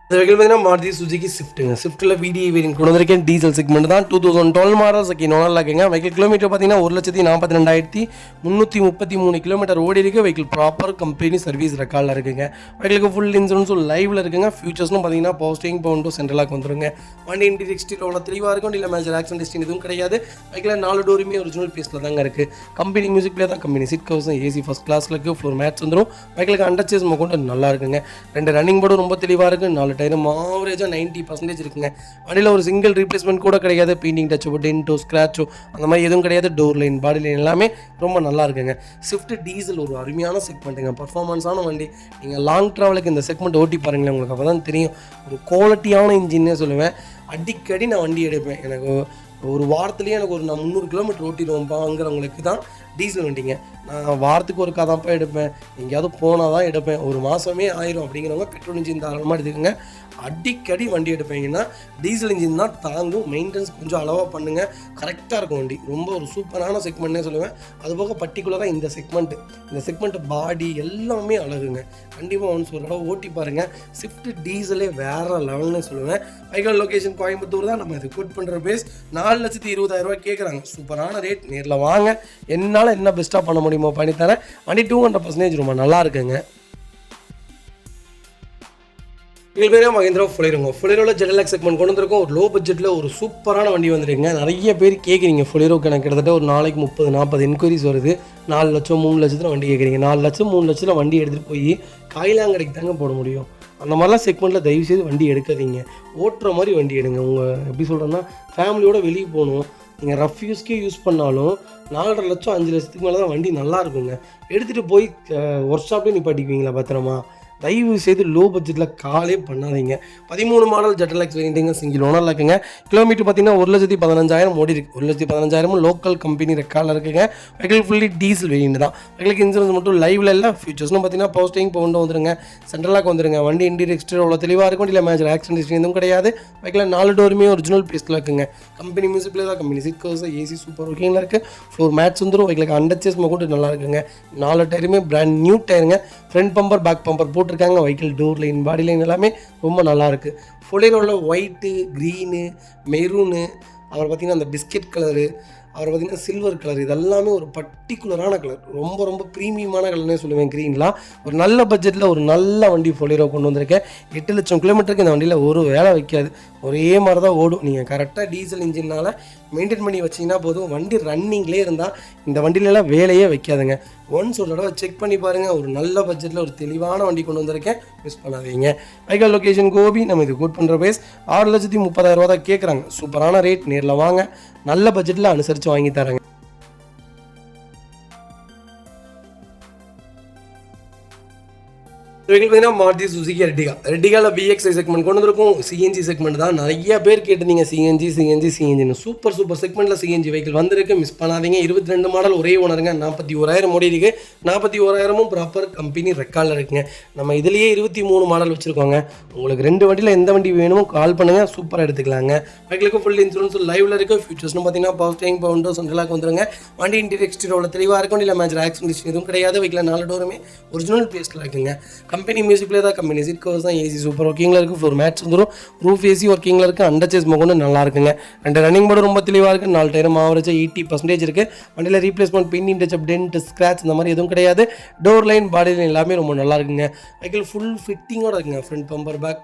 இந்த வெஹிக்கிள் பார்த்தீங்கன்னா மாருதி சுசுகி ஸ்விஃப்ட்டுங்க. ஸ்விஃப்ட்டில் VDI வேரியன்ட் கொண்டு வந்திருக்கேன். டீசல் செக்மெண்ட் தான். 2012 மாடல் செகண்ட் ஓனரில் இருக்குங்க. வெஹிக்கிள் கிலோமீட்டர் பார்த்தீங்கன்னா 1,42,333 கிலோமீட்டர் ஓடி இருக்குது. வெஹிக்கிள் ப்ராப்பர் கம்பெனி சர்வீஸ் ரெக்கார்டில் இருக்குங்க. வெஹிக்கிளுக்கு ஃபுல் இன்சூரன்ஸும் லைவில் இருக்குங்க. ஃபியூச்சர்ஸ்னு பார்த்தீங்கன்னா power steering, power window, central lock வந்துருங்க. வண்டி இன்டீரியர் எக்ஸ்டீரியர் அவ்வளோ தெளிவாக இருக்கும். இல்லை மேஜர் ஆக்சிடென்ட் எதுவும் கிடையாது. வெஹிக்கில் 4 டோருமே ஒரிஜினல் பேஸில் தாங்க இருக்குது. கம்பெனி மியூசிக்லேயே தான் company seat covers, AC first கிளாஸில் இருக்குது. ஃப்ளோர் மேட்ச் வந்துடும். வெஹிக்கிளுக்கு அண்டர்ச்சேஸ் கொண்டு நல்லா இருக்குங்க. 2 ரன்னிங் போர்டும் ரொம்ப தெளிவாக இருக்குது. 4 டயரும் ஆவரேஜாக 90% இருக்குங்க. வண்டியில் ஒரு சிங்கிள் ரீப்ளேஸ்மெண்ட் கூட கிடையாது. பெயிண்டிங் டச்சோ டென்ட்டோ ஸ்க்ராச்சோ அந்த மாதிரி எதுவும் கிடையாது. டோர் லைன் பாடி லைன் எல்லாமே ரொம்ப நல்லா இருக்குங்க. ஸ்விஃப்ட் டீசல் ஒரு அருமையான செக்மெண்ட்டுங்க, பர்ஃபார்மன்ஸான வண்டி. நீங்கள் லாங் ட்ராவலுக்கு இந்த செக்மெண்ட் ஓட்டி பாருங்களேன், உங்களுக்கு அப்போ தான் தெரியும். ஒரு குவாலிட்டியான இன்ஜின்னே சொல்லுவேன். அடிக்கடி நான் வண்டி எடுப்பேன். எனக்கு ஒரு வாரத்துலேயே எனக்கு ஒரு நான் 300 கிலோமீட்டர் ஓட்டிடுவோம்ப்பாங்கிறவங்களுக்கு தான் டீசல் வண்டிங்க. நான் வாரத்துக்கு ஒரு கதாப்பா எடுப்பேன், எங்கேயாவது போனால் தான் எடுப்பேன், ஒரு மாதமே ஆயிரும் அப்படிங்கிறவங்க பெட்ரோல் இன்ஜின் தாராளமாக எடுத்துக்கோங்க. அடிக்கடி வண்டி எடுப்பீங்கன்னா டீசல் இன்ஜின் தான் தாங்கும். மெயின்டெனன்ஸ் கொஞ்சம் அளவாக பண்ணுங்கள், கரெக்டாக இருக்கும் வண்டி. ரொம்ப ஒரு சூப்பரான செக்மெண்ட்னே சொல்லுவேன். அதுபோக பர்டிகுலராக இந்த செக்மெண்ட் பாடி எல்லாமே அழகுங்க. கண்டிப்பாக ஒன்ஸ் ஒரு தடவை ஓட்டி பாருங்கள். ஸ்விஃப்ட் டீசலே வேறு லெவல்னு சொல்லுவேன். வைக்கல் லொக்கேஷன் கோயம்புத்தூர் தான். நம்ம இது கோட் பண்ணுற பேஸ் 4,20,000 கேட்குறாங்க. சூப்பரான ரேட். நேரில் வாங்க, என்னால் என்ன பெஸ்ட்டாக பண்ண முடியுமோ பண்ணித்தரேன். வண்டி 200% ரொம்ப நல்லா இருக்குங்க. எங்கள் பேர் மகேந்திரா ஃபுலேரோங்க. ஃபுலேரோவில் ஜெடலாக் செக்மெண்ட் கொண்டு வந்திருக்கோம். ஒரு லோ பட்ஜெட்டில் ஒரு சூப்பரான வண்டி வந்துருக்குங்க. நிறைய பேர் கேட்குறீங்க ஃபுலேரோக்கு. எனக்கு கிட்டத்தட்ட ஒரு நாளைக்கு 30-40 என்கொயரிஸ் வருது. 4 லட்சம் 3 லட்சத்தில் வண்டி கேட்குறீங்க. 4 லட்சம் 3 லட்சத்தில் வண்டி எடுத்துகிட்டு போய் காயிலாங்கடைக்கு தாங்க போட முடியும். அந்த மாதிரிலாம் செக்மெண்ட்டில் தயவுசெய்து வண்டி எடுக்காதீங்க. ஓட்டுற மாதிரி வண்டி எடுங்க. உங்கள் எப்படி சொல்கிறேன்னா, ஃபேமிலியோட வெளியே போகணும், நீங்கள் ரஃப் யூஸ்க்கே யூஸ் பண்ணாலும் 4.5 லட்சம் 5 லட்சத்துக்கு மேலே தான் வண்டி நல்லா இருக்குங்க. எடுத்துகிட்டு போய் ஒர்க் ஷாப்லேயே நிப்பாட்டிக்குவீங்களா பத்திரமா? தயவு செய்து லோ பட்ஜெட்டில் காலே பண்ணாதீங்க. 13 மாடல் ஜெடலாக்ஸ் வேண்டிங்க, சிங்கிள் ஓனரில் இருக்குங்க. கிலோமீட்டர் பார்த்தீங்கன்னா 1,15,000 ஓடி இருக்குது. 1,15,000 லோக்கல் கம்பெனி ரெக்கார்டில் இருக்குங்க. வெஹிக்கிள் ஃபுல்லி டீசல் வேரியண்ட் தான். வெஹிக்கிளுக்கு இன்சூரன்ஸ் மட்டும் லைவில் இல்லை. ஃபியூச்சர்ஸ்னு பார்த்தீங்கன்னா பவர் ஸ்டீரிங் பவுண்ட் வந்துருங்க, சென்ட்ரலாக வந்துருங்க. வண்டி இன்டீரியர் எக்ஸ்டீரியர் அவ்வளோ தெளிவாக இருக்கும். இல்லை மேஜர் ஆக்சிடென்ட் ஹிஸ்ட்ரி எதுவும் கிடையாது. வெஹிக்கில் 4 டோருமே ஒரிஜினல் பீஸில் இருக்குங்க. கம்பெனி மியூசிக்கில் தான், company seat covers, AC super ஒர்க்கிங்கில் இருக்குது. ஃப்ளோர் மேட்ஸ் வந்துடும். வெஹிக்கிலுக்கு அண்டர்ச்சேஸ் கூட நல்லா இருக்குங்க. 4 டயருமே பிராண்ட் நியூ டயருங்க. ஃப்ரண்ட் பம்பர் பேக் பம்பர் போட்டிருக்காங்க. Vehicle door line body line எல்லாமே ரொம்ப நல்லாயிருக்கு. ஃபுலேரோவில் ஒயிட்டு, க்ரீனு, மெரூனு, அப்புறம் பார்த்திங்கன்னா அந்த பிஸ்கெட் கலரு, அப்புறம் பார்த்திங்கன்னா சில்வர் கலர், இதெல்லாமே ஒரு பர்டிகுலரான கலர். ரொம்ப ரொம்ப ப்ரீமியமான கலர்னே சொல்லுவேன். க்ரீன்லாம் ஒரு நல்ல பட்ஜெட்டில் ஒரு நல்ல வண்டி ஃபுலேரோ கொண்டு வந்திருக்கேன். 8 லட்சம் கிலோமீட்டருக்கு இந்த வண்டியில் ஒரு வேலை வைக்காது, ஒரே மாதிரி தான் ஓடும். நீங்கள் கரெக்டாக டீசல் இன்ஜினால் மெயின்டைன் பண்ணி வச்சிங்கன்னா போதும். வண்டி ரன்னிங்லேயே இருந்தால் இந்த வண்டியிலலாம் வேலையே வைக்காதுங்க. ஒன்ஸ் ஒரு தடவை செக் பண்ணி பாருங்கள். ஒரு நல்ல பட்ஜெட்டில் ஒரு தெளிவான வண்டி கொண்டு வந்திருக்கேன், மிஸ் பண்ணாதீங்க. வைக்கல் லொக்கேஷன் கோபி. நம்ம இது கோட் பண்ணுற பேஸ் 6,30,000 தான் கேட்குறாங்க. சூப்பரான ரேட். நேரில் வாங்க, நல்ல பட்ஜெட்டில் அனுசரித்து வாங்கி தராங்க. பார்த்தீங்கன்னா மாருதி சுசுகி ரெட்டிகாவில் BX செக்மெண்ட் கொண்டு வந்திருக்கும். சிஎன்ஜி செக்மெண்ட் தான். நிறைய பேர் கேட்டிருந்தீங்க சிஎன்ஜின்னு. சூப்பர் செக்மெண்ட்டில் சிஎன்ஜி வெஹிக்கிள் வந்திருக்கு, மிஸ் பண்ணாதீங்க. 22 மாடல் ஒரே ஓனருங்க. 41,000 ஓடி இருக்கு. 41,000 ப்ராப்பர் கம்பெனி ரெக்கார்டில் இருக்குங்க. நம்ம இதுலேயே 23 மாடல் வச்சுருக்கோங்க. உங்களுக்கு 2 வண்டியில் எந்த வண்டி வேணுமோ கால் பண்ணுங்கள், சூப்பராக எடுத்துக்கலாங்க. வெஹிக்கிளுக்கு ஃபுல் இன்சூரன்ஸ் லைவில் இருக்குது. ஃபியூச்சர்ஸ்னு பார்த்தீங்கன்னா பவர் ஸ்டீரிங் பவுண்டோ சென்ட்ரலாக வந்துருங்க. வண்டி இன்டீரியர் எக்ஸ்டீரியர் தெளிவாக இருக்கும். இல்லை மேஜர் ஆக்சிடென்ட் எதுவும் கிடையாது. வெஹிக்கில் 4 டோருமே ஒரிஜினல் பேஸில் இருக்குங்க. கம்பெனி மியூசிக்லேயே தான், கம்பெனி சீட் கவர்ஸ் தான், ஏசி சூப்பர் ஒர்க்கிங்கில் இருக்குது. ஃப்ளோர் மேட்ஸ் வந்துடும். ரூஃப் ஏசி ஒர்க்கிங்கில் இருக்குது. அண்டர்ச்சேஸ் கொண்டு நல்லா இருக்குங்க. 2 ரன்னிங் போர்டு ரொம்ப தெளிவாக இருக்குது. 4 டயரும் ஆவரேஜாக 80% இருக்குது. வண்டியில் replacement, painting touch up, dent, scratch இந்த மாதிரி எதுவும் கிடையாது. டோர் லைன் பாடி லைன் எல்லாமே ரொம்ப நல்லா இருக்குங்க. வெஹிக்கிள் ஃபுல் ஃபிட்டிங்கோட இருக்குங்க. Front bumper, back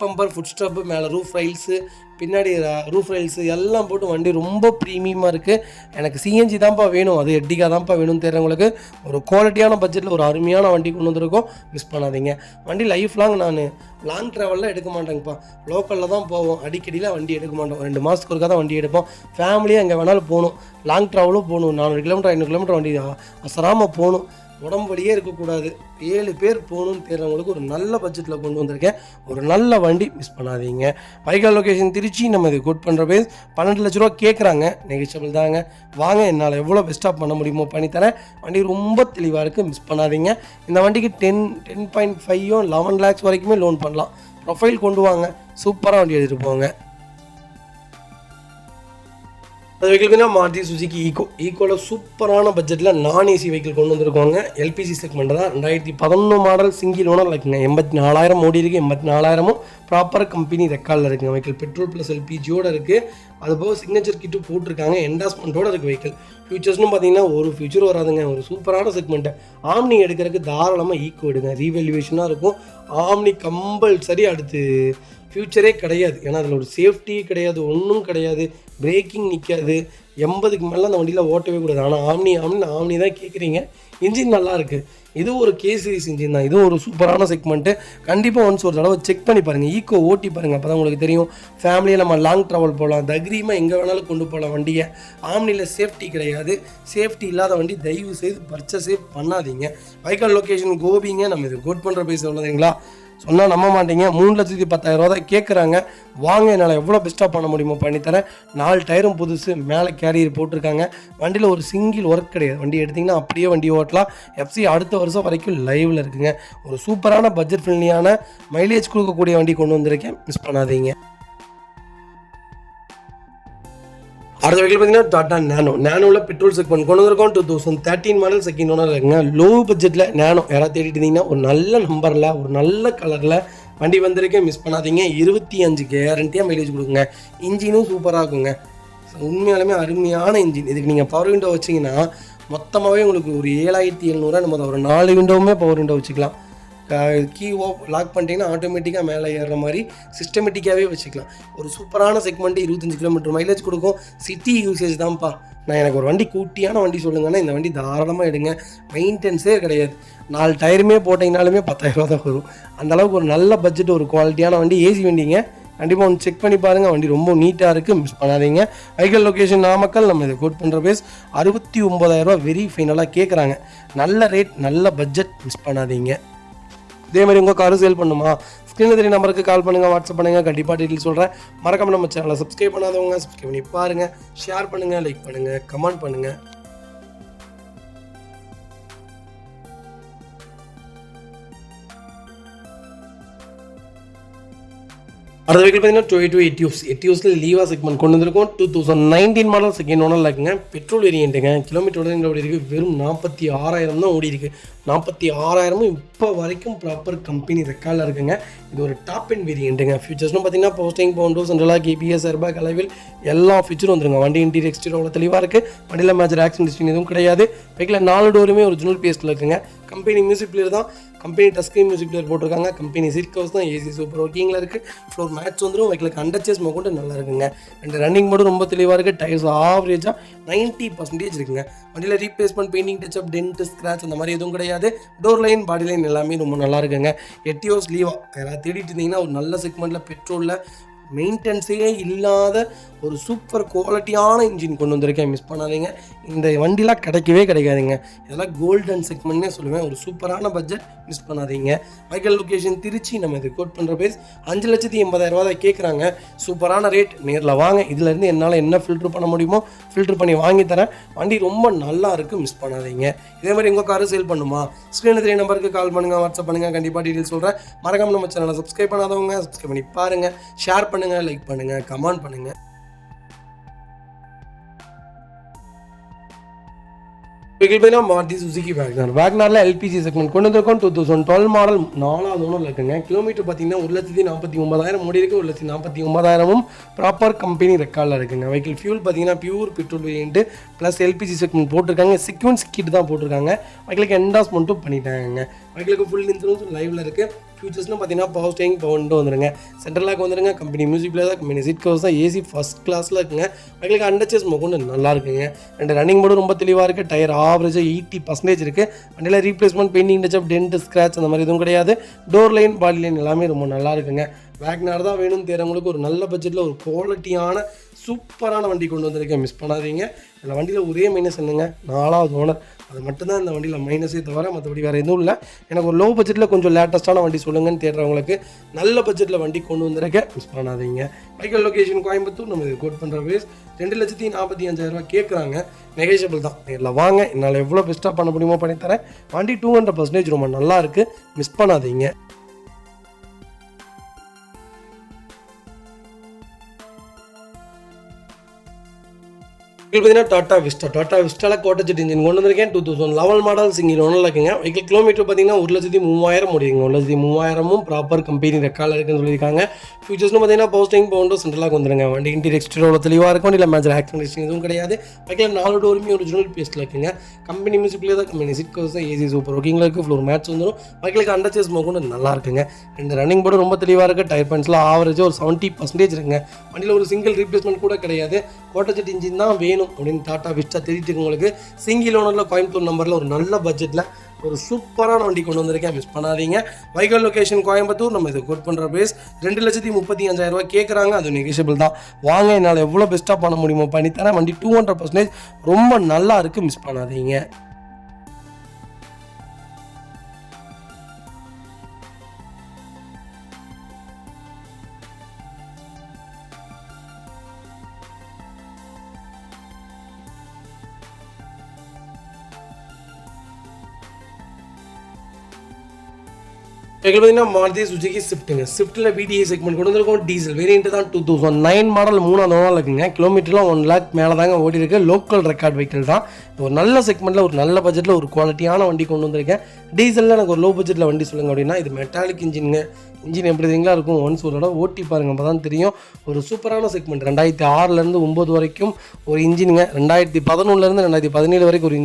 bumper, foot step, மேலே ரூஃப் ரைல்ஸு, பின்னாடி ரூஃப் ரைல்ஸு எல்லாம் போட்டு வண்டி ரொம்ப ப்ரீமியமாக இருக்குது. எனக்கு சிஎன்ஜி தான்ப்பா வேணும், அது எட்டிகா தான்ப்பா வேணும்னு தெரிறவங்களுக்கு ஒரு குவாலிட்டியான பட்ஜெட்டில் ஒரு அருமையான வண்டி கொண்டு வந்திருக்கோம், மிஸ் பண்ணாதீங்க. வண்டி லைஃப் லாங் நான் லாங் ட்ராவலில் எடுக்க மாட்டேங்கப்பா, லோக்கலில் தான் போவோம். அடிக்கடியில் வண்டி எடுக்க மாட்டோம். 2 மாதத்துக்கு ஒருக்கா தான் வண்டி எடுப்போம். ஃபேமிலியாக எங்கே வேணாலும் போகணும், லாங் ட்ராவலும் போகணும். 400 கிலோமீட்டர் 500 கிலோமீட்டர் வண்டி அசராமல் போகணும், உடம்படியே இருக்கக்கூடாது. 7 பேர் போகணுன்னு தேர்றவங்களுக்கு ஒரு நல்ல பட்ஜெட்டில் கொண்டு வந்திருக்கேன். ஒரு நல்ல வண்டி, மிஸ் பண்ணாதீங்க. வைக்கல் லொக்கேஷன் திருச்சி. நம்ம இது கோட் பண்ணுற பேஸ் 12 லட்ச ரூபா கேட்குறாங்க. நெகிஷபிள் தாங்க. வாங்க, என்னால் எவ்வளோ பெஸ்ட்டாக பண்ண முடியுமோ பண்ணித்தரேன். வண்டி ரொம்ப தெளிவாக இருக்குது, மிஸ் பண்ணாதீங்க. இந்த வண்டிக்கு 10.5 11 lakhs வரைக்குமே லோன் பண்ணலாம். ப்ரொஃபைல் கொண்டு வாங்க, சூப்பராக வண்டி எடுத்துகிட்டு போங்க. அது வெஹிக்கிள்னா மாருதி சுசுகி ஈக்கோவில் சூப்பரான பட்ஜெட்டில் நான் ஏசி வெஹிக்கிள் கொண்டு வந்திருக்காங்க. எல்பிஜி செக்மெண்ட் தான். 2011 மாடல் சிங்கிள் ஓனர் இருக்குங்க. 84,000 ஓடி இருக்குது. 84,000 ப்ராப்பர் கம்பெனி ரெக்கார்டில் இருக்குங்க. வெஹிக்கிள் பெட்ரோல் ப்ளஸ் எல்பிஜியோடு இருக்குது. அதுபோக சிக்னேச்சர் கிட்டு போட்டிருக்காங்க. என்டாஸ்மெண்ட்டோடு இருக்குது வெஹிக்கிள். ஃபியூச்சர்ஸ்னு பார்த்தீங்கன்னா ஒரு ஃபியூச்சர் வராதுங்க. ஒரு சூப்பரான செக்மெண்ட்டு. ஆம்னி எடுக்கிறதுக்கு தாராளமாக ஈக்கோ எடுங்க. ரீவேல்யூவேஷனாக இருக்கும். ஆம்னி கம்பல்சரி அடுத்து ஃப்யூச்சரே கிடையாது. ஏன்னா அதில் ஒரு சேஃப்டியே கிடையாது, ஒன்றும் கிடையாது, பிரேக்கிங் நிற்காது. 80க்கு மேலே அந்த வண்டியில் ஓட்டவே கூடாது. ஆனால் ஆம்னி தான் கேட்குறீங்க. இன்ஜின் நல்லா இருக்குது. இது ஒரு கே சீரிஸ் இன்ஜின் தான். இதுவும் ஒரு சூப்பரான செக்மெண்ட்டு. கண்டிப்பாக ஒன்ஸ் ஒரு தடவை செக் பண்ணி பாருங்கள், ஈக்கோ ஓட்டி பாருங்கள். அப்போ தான் உங்களுக்கு தெரியும். ஃபேமிலியை நம்ம லாங் ட்ராவல் போகலாம், தைரியமாக எங்கே வேணாலும் கொண்டு போகலாம் வண்டியை. ஆம்னியில் சேஃப்டி கிடையாது. சேஃப்டி இல்லாத வண்டி தயவு செய்து பர்ச்சேஸே பண்ணாதீங்க. வைக்கல் லொக்கேஷன் கோபிங்க. நம்ம இது கோட் பண்ணுற பேச உள்ளதுங்களா, சொன்னால் நம்ப மாட்டீங்க. 3,10,000 தான் கேட்குறாங்க. வாங்க, என்னால் எவ்வளோ பெஸ்ட்டாக பண்ண முடியுமோ பண்ணித்தரேன். 4 டயரும் புதுசு, மேலே கேரியர் போட்டிருக்காங்க. வண்டியில் ஒரு சிங்கிள் ஒர்க் கிடையாது. வண்டி எடுத்திங்கன்னா அப்படியே வண்டி ஓட்டலாம். எஃப்சி அடுத்த வருஷம் வரைக்கும் லைவில் இருக்குங்க. ஒரு சூப்பரான பட்ஜெட் ஃப்ரெண்ட்லியான மைலேஜ் கொடுக்கக்கூடிய வண்டி கொண்டு வந்திருக்கேன், மிஸ் பண்ணாதீங்க. அடுத்த வெஹிக்கிள் பார்த்தீங்கன்னா டாடா நேனோவில் பெட்ரோல் செக்மெண்ட் கொண்டு வந்திருக்கோம். 2013 மாடல், செகண்ட் ஓனர் இருக்குங்க. லோ பட்ஜெட்டில் நேனோ யாராவது தேடிட்டு இருந்தீங்கன்னா ஒரு நல்ல நம்பரில் ஒரு நல்ல கலரில் வண்டி வந்திருக்கேன், மிஸ் பண்ணாதீங்க. 25 கேரண்டியாக மைலேஜ் கொடுக்குங்க. இன்ஜினும் சூப்பராக இருக்குங்க. உண்மையாலுமே அருமையான இன்ஜின். இதுக்கு நீங்கள் பவர் விண்டோ வச்சிங்கன்னா மொத்தமாகவே உங்களுக்கு ஒரு 7,700 நம்ம ஒரு 4 விண்டோவுமே பவர் விண்டோ வச்சுக்கலாம். கீ லாக் பண்ணிட்டீங்கன்னா ஆட்டோமேட்டிக்காக மேலே ஏறுற மாதிரி சிஸ்டமேட்டிக்காகவே வச்சுக்கலாம். ஒரு சூப்பரான செக்மெண்ட்டு, 25 கிலோமீட்டர் மைலேஜ் கொடுக்கும். சிட்டி யூசேஜ் தான்ப்பா. நான் எனக்கு ஒரு வண்டி கூட்டியான வண்டி சொல்லுங்கன்னா இந்த வண்டி தாராளமாக எடுங்க. மெயின்டெனன்ஸே கிடையாது. 4 டயருமே போட்டிங்கனாலுமே 10,000 தான் வரும். அந்தளவுக்கு ஒரு நல்ல பட்ஜெட், ஒரு குவாலிட்டியான வண்டி, ஏசி வண்டிங்க. கண்டிப்பாக ஒன்று செக் பண்ணி பாருங்கள். வண்டி ரொம்ப நீட்டாக இருக்குது, மிஸ் பண்ணாதீங்க. வைக்கல் லொக்கேஷன் நாமக்கல். நம்ம இதை கோட் பண்ணுற பேஸ் 69,000 வெரி ஃபைனலாக கேட்குறாங்க. நல்ல ரேட், நல்ல பட்ஜெட், மிஸ் பண்ணாதீங்க. இதே மாதிரி உங்கள் காரு சேல் பண்ணுமா, ஸ்க்ரீனில் தெரிய நம்பருக்கு கால் பண்ணுங்கள், வாட்ஸ்அப் பண்ணுங்கள். கண்டிப்பாக டீட்டெயில் சொல்கிறேன். மறக்காம நம்ம சேனலை சப்ஸ்கிரைப் பண்ணாதவங்க சப்ஸ்கிரைப் பண்ணி பாருங்கள். ஷேர் பண்ணுங்கள், லைக் பண்ணுங்கள், கமெண்ட் பண்ணுங்கள். அடுத்த வெஹிக்கிள் பார்த்தீங்கன்னா Toyota எட்டியோஸில் லீவா செக்மெண்ட் கொண்டு வந்திருக்கோம். 2019 மாடல், செகண்ட் ஓனரில் இருக்குங்க. பெட்ரோல் வேரியண்ட்டுங்க. கிலோமீட்டர் ஓடி இருக்குது வெறும் 46,000 தான் ஓடி இருக்குது. 46,000 இப்போ வரைக்கும் ப்ராப்பர் கம்பெனி ரெக்கார்டில் இருக்குங்க. இது ஒரு டாப் அண்ட் வேரியண்ட்டுங்க. ஃபியூச்சர்ஸ்னு பார்த்தீங்கன்னா போஸ்டிங், பவுண்டோ, சென்ட்ரலாக, கேபிஎஸ், ஏர்பேக், அலைவில் எல்லா ஃபியூச்சரும் வந்துருங்க. வண்டி இன்டீரியர் எக்ஸ்டீரியர் அவ்வளோ தெளிவாக இருக்குது. வண்டியில் மேஜர் ஆக்சிடென்ட் ஹிஸ்ட்ரி எதுவும் கிடையாது. பைக்கில் 4 டோருமே ஒரிஜினல் பேஸ்ட்டில் இருக்குங்க. கம்பெனி மியூசிக் பிளேயர் தான். Company touch screen music player போட்டிருக்காங்க. கம்பெனி சீட் கவர்ஸ் தான். ஏசி சூப்பர் ஒர்க்கிங்கில் இருக்குது. ஃப்ளோர் மேட்ச் வந்துடும். வைக்கிலுக்கு அண்டர்ச்சேஸ் மொக்கொண்டு நல்லா இருக்குங்க. ரெண்டு ரன்னிங் மட்டும் ரொம்ப தெளிவாக இருக்குது. டயர்ஸ் ஆவரேஜாக 90% இருக்குங்க. வண்டியில் replacement, painting, touch up, dent, scratch அந்த மாதிரி எதுவும் கிடையாது. டோர் லைன், பாடி லைன் எல்லாமே ரொம்ப நல்லா இருக்குங்க. எட்டியோஸ் லீவா யாராவது தேடிட்டு இருந்தீங்கன்னா ஒரு நல்ல செக்மெண்ட்டில் பெட்ரோலில் மெயின்டெனன்ஸே இல்லாத ஒரு சூப்பர் குவாலிட்டியான இன்ஜின் கொண்டு வந்திருக்கேன், மிஸ் பண்ணாதீங்க. இந்த வண்டிலாம் கிடைக்கவே கிடைக்காதுங்க. இதெல்லாம் கோல்டன் செக்மெண்ட்னே சொல்லுவேன். ஒரு சூப்பரான பட்ஜெட், மிஸ் பண்ணாதீங்க. வைக்கல் லொக்கேஷன் திருச்சி. நம்ம இது கோட் பண்ணுற பேஸ் 5,80,000 தான் கேட்குறாங்க. சூப்பரான ரேட். நேரில் வாங்க. இதிலேருந்து என்னால் என்ன ஃபில்ட்ரு பண்ண முடியுமோ ஃபில்ட்ரு பண்ணி வாங்கி தரேன். வண்டி ரொம்ப நல்லா இருக்குது, மிஸ் பண்ணாதீங்க. இதே மாதிரி உங்கள் காரு சேல் பண்ணுமா, ஸ்க்ரீனில் தெரிய நம்பருக்கு கால் பண்ணுங்கள், வாட்ஸ்அப் பண்ணுங்கள். கண்டிப்பாக டீட்டெயில் சொல்கிறேன். மறக்காம நம்ம சேனலை சப்ஸ்கிரைப் பண்ணாதவங்க சப்ஸ்கிரைப் பண்ணி பாருங்கள். ஷேர் பண்ணுங்கள், லைக் பண்ணுங்கள், கமெண்ட் பண்ணுங்கள். மாருதி சுசுகி வேக்னாரில் எல்பிஜி செக்மெண்ட் கொண்டு வந்திருக்கோம். 2012 மாடல், 4வது ஓனரில் இருக்குங்க. கிலோமீட்டர் பார்த்தீங்கன்னா 1,49,000 ஓடி இருக்குது. 1,49,000 ப்ராப்பர் கம்பெனி ரெக்கார்டில் இருக்குங்க. வெஹிக்கிள் ஃபியூல் பார்த்தீங்கன்னா pure petrol variant plus LPG segment போட்டிருக்காங்க. சீக்வன்ஸ் கிட் தான் போட்டிருக்காங்க. வெஹிக்கிளுக்கு என்டாஸ்மெண்ட்டும் பண்ணிட்டாங்க. வெஹிக்கிளுக்கு ஃபுல் இன்சூரன்ஸ் லைவில் இருக்குது. ஃபியூச்சர்ஸ்னு பார்த்தீங்கன்னா பவர் ஸ்டேரிங், பவர் வந்துருங்க. சென்ட்ரலாக வந்துருங்க. கம்பெனி மியூசிக் பிளேயர் தான். கம்பெனி சீட் கவர்ஸ் தான். ஏசி ஃபஸ்ட் கிளாஸில் இருக்குங்க. வெஹிக்கிளுக்கு அண்டர்ச்சேஸ் மொக்கொண்டு நல்லா இருக்குங்க. ரெண்டு ரன்னிங் மட்டும் ரொம்ப தெளிவாக இருக்குது. டயர் ஆவரேஜாக 80% இருக்குது. வண்டியில் replacement, painting, touch up, dent, scratch அந்த மாதிரி எதுவும் கிடையாது. டோர் லைன், பாடி லைன் எல்லாமே ரொம்ப நல்லா இருக்குங்க. வேக்னார் தான் வேணும்னு தேர்றவங்களுக்கு ஒரு நல்ல பட்ஜெட்டில் ஒரு குவாலிட்டியான சூப்பரான வண்டி கொண்டு வந்திருக்கேன், மிஸ் பண்ணாதீங்க. இந்த வண்டியில் ஒரே மைனஸ் என்னங்க, 4வது ஓனர். அது மட்டும்தான் இந்த வண்டியில் மைனஸே தவிர மற்றபடி வேறு எதுவும் இல்லை. எனக்கு ஒரு லோ பட்ஜெட்டில் கொஞ்சம் லேட்டஸ்ட்டான வண்டி சொல்லுங்கன்னு தேடுறவங்களுக்கு நல்ல பட்ஜெட்டில் வண்டி கொண்டு வந்திருக்கேன், மிஸ் பண்ணாதீங்க. வைக்கல் லொக்கேஷன் கோயம்புத்தூர். நம்ம இது கோட் பண்ணுற பேஸ் 2,45,000 கேட்குறாங்க. நெகோஷியபிள் தான். நேரில் வாங்க. என்னால் எவ்வளோ பெஸ்ட்டாக பண்ண முடியுமோ பண்ணித்தரேன். வண்டி 200% ரொம்ப நல்லா இருக்குது, மிஸ் பண்ணாதீங்க. இது பார்த்தீங்கன்னா டாடா விஸ்டாவில் கோட்டஜெட் இன்ஜின் கொண்டு வந்திருக்கேன். 2011 மாடல் சிங்கிள் ஓனரில் இருக்குங்க. வெஹிக்கிள் கிலோமீட்டர் பார்த்தீங்கன்னா 1,30,000 முடியுங்க. 1,30,000 ப்ராப்பர் கம்பெனி ரெக்கார்டில் இருக்குன்னு சொல்லியிருக்காங்க. ஃபியூச்சர்ஸ்னு பார்த்தீங்கன்னா பவர்ஸ்டேரிங் பவுண்டோ சென்ட்ரலாக வந்துருங்க. வண்டி இன்டீரியர் எக்ஸ்டீரியர் தெளிவாக இருக்கும். இல்லை மேஜர் ஆக்சிடென்ட் எதுவும் கிடையாது. வெஹிக்கிள் 4 டோருமே ஒரிஜினல் பேஸ்ட்டில் இருக்குங்க. கம்பெனி மியூசிக்லேயே தான் company seat covers AC super ஒர்க்கிங்கில் இருக்குது. ஃப்ளோர் மேட்ச் வந்துடும். வெஹிக்கிளுக்கு அண்டர்ச்சேஸ் கொண்டு நல்லா இருக்குங்க. இந்த ரன்னிங் போர்டு ரொம்ப தெளிவாக இருக்குது. டயர் பாயிண்ட்ஸ்லாம் ஆவரேஜாக ஒரு 70% இருக்குங்க. வண்டியில் ஒரு சிங்கிள் ரீப்ளேஸ்மெண்ட் கூட கிடையாது. கோட்டஜெட் இன்ஜின் தான் வேணும் அப்படின்னு டாடா விஸ்டா தெரிவித்து உங்களுக்கு சிங்கிள் ஓனரில் கோயம்புத்தூர் நம்பரில் ஒரு நல்ல பட்ஜெட்டில் ஒரு சூப்பரான வண்டி கொண்டு வந்திருக்கேன். மிஸ் பண்ணாதீங்க. வைக்கல் லொகேஷன் கோயம்புத்தூர். நம்ம இதை கோட் பண்ணுற பேஸ் 2,35,000 கேட்குறாங்க. அது நெகோஷியபிள் தான். வாங்க, என்னால் எவ்வளோ பெஸ்ட்டாக பண்ண முடியுமோ பண்ணித்தரேன். வண்டி 200% ரொம்ப நல்லா இருக்குது. மிஸ் பண்ணாதீங்க. பார்த்தீங்கன்னா மாருதி சுசுகி ஸ்விஃப்ட்டுங்க. ஸ்விஃப்ட்டில் VDI செக்மெண்ட் கொண்டு வந்திருக்கோம். டீசல் வேரியன்ட் தான். 2009 மாடல் 3ஆவது ஓனரில் இருக்குங்க. கிலோமீட்டர்லாம் 1 லேக் மேலே தாங்க ஓடி இருக்கு. லோக்கல் ரெக்கார்ட் வெஹிக்கிள் தான். ஒரு நல்ல செக்மெண்ட்டில் ஒரு நல்ல பட்ஜெட்டில் ஒரு குவாலிட்டியான வண்டி கொண்டு வந்திருக்கேன். டீசலில் எனக்கு ஒரு லோ பட்ஜெட்டில் வண்டி சொல்லுங்க அப்படின்னா இது மெட்டாலிக் இன்ஜினுங்க. இன்ஜின் எப்படி தெரியுங்களா இருக்கும். ஒன்ஸ் ஒரு தடவை ஓட்டி பாருங்கள், அப்போ தான் தெரியும். ஒரு சூப்பரான செக்மெண்ட். 2006லேருந்து 9 வரைக்கும் ஒரு இன்ஜினுங்க. 2011லேருந்து 2017 வரைக்கும் ஒரு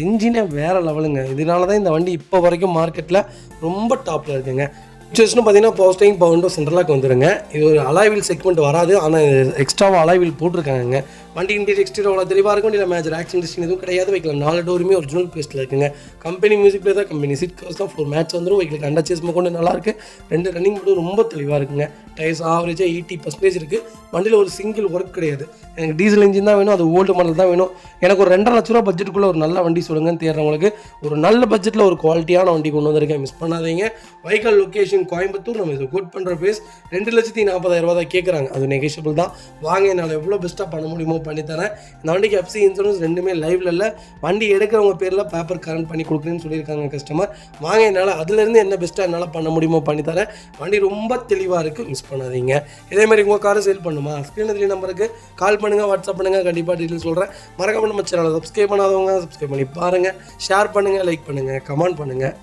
இன்ஜினே வேறு லெவலுங்க. இதனால தான் இந்த வண்டி இப்போ வரைக்கும் மார்க்கெட்டில் ரொம்ப டாப்பில் இருக்குங்க. ஃபீச்சர்ஸ்னு பார்த்தீங்கன்னா பவர்ஸ்டேரிங் பவுண்டோ சென்ட்ரலாக வந்துருங்க. இது ஒரு அலாய்வில் செக்மெண்ட் வராது, ஆனால் எக்ஸ்ட்ராவாக அலாய்வில் போட்டிருக்காங்க. வண்டி இன்டீரியர் எக்ஸ்டீரியர் தெளிவாக இருக்கும். இல்லை மேஜர் ஆக்சிடென்ட் எதுவும் கிடையாது. வைக்கல 4 டோருமே ஒரிஜினல் பேஸ்ட்டில் இருக்குங்க. கம்பெனி மியூசிக்லேயே தான் கம்பெனி சீட் கவர்ஸ் தான். ஃப்ளோர் மேட்ச் வந்துடும். வைக்கலுக்கு அண்டர்ச்சேஸ் கொண்டு நல்லாயிருக்கு. 2 ரன்னிங் மட்டும் ரொம்ப தெளிவாக இருக்குங்க. டயர்ஸ் ஆவரேஜாக 80% இருக்குது. வண்டியில் ஒரு சிங்கிள் ஒர்க் கிடையாது. எனக்கு டீசல் இன்ஜின் தான் வேணும். அது ஓல்டு மாடல் தான் வேணும். எனக்கு ஒரு 2.5 லட்ச ரூபா பட்ஜெட்டுக்குள்ளே ஒரு நல்ல வண்டி சொல்லுங்கன்னு தேடுறவங்களுக்கு ஒரு நல்ல பட்ஜெட்டில் ஒரு குவாலிட்டியான வண்டி கொண்டு வந்திருக்கேன். மிஸ் பண்ணாதீங்க. வைக்கல் லொகேஷன் கோயம்புத்தூர். நம்ம இதை கோட் பண்ணுற பேஸ் 2,40,000 தான் கேட்குறாங்க. அது நெகோஷியபிள் தான். வாங்க, என்னால் எவ்வளோ பெஸ்ட்டாக பண்ண முடியுமோ பண்ணித்தரேன். இந்த வண்டிக்கு FC இன்சூரன்ஸ் ரெண்டுமே லைவ்ல இல்லை. வண்டி எடுக்கிறவங்க பேரில் பேப்பர் கரண்ட் பண்ணி கொடுக்குறேன்னு சொல்லியிருக்காங்க கஸ்டமர். வாங்க, என்னால் அதுலேருந்து என்ன பெஸ்ட்டாக என்னால் பண்ண முடியுமோ பண்ணித்தரேன். வண்டி ரொம்ப தெளிவாக இருக்குது. மிஸ் பண்ணாதீங்க. இதேமாதிரி உங்கள் காரை சேல் பண்ணுமா ஸ்க்ரீனில் நம்பருக்கு கால் பண்ணுங்கள், வாட்ஸ்அப் பண்ணுங்கள். கண்டிப்பாக டீட்டெயில் சொல்கிறேன். மறக்காம நம்ம சேனலை சப்ஸ்கிரைப் பண்ணாதவங்க சப்ஸ்கிரைப் பண்ணி பாருங்கள். ஷேர் பண்ணுங்கள், லைக் பண்ணுங்கள், கமெண்ட் பண்ணுங்கள்.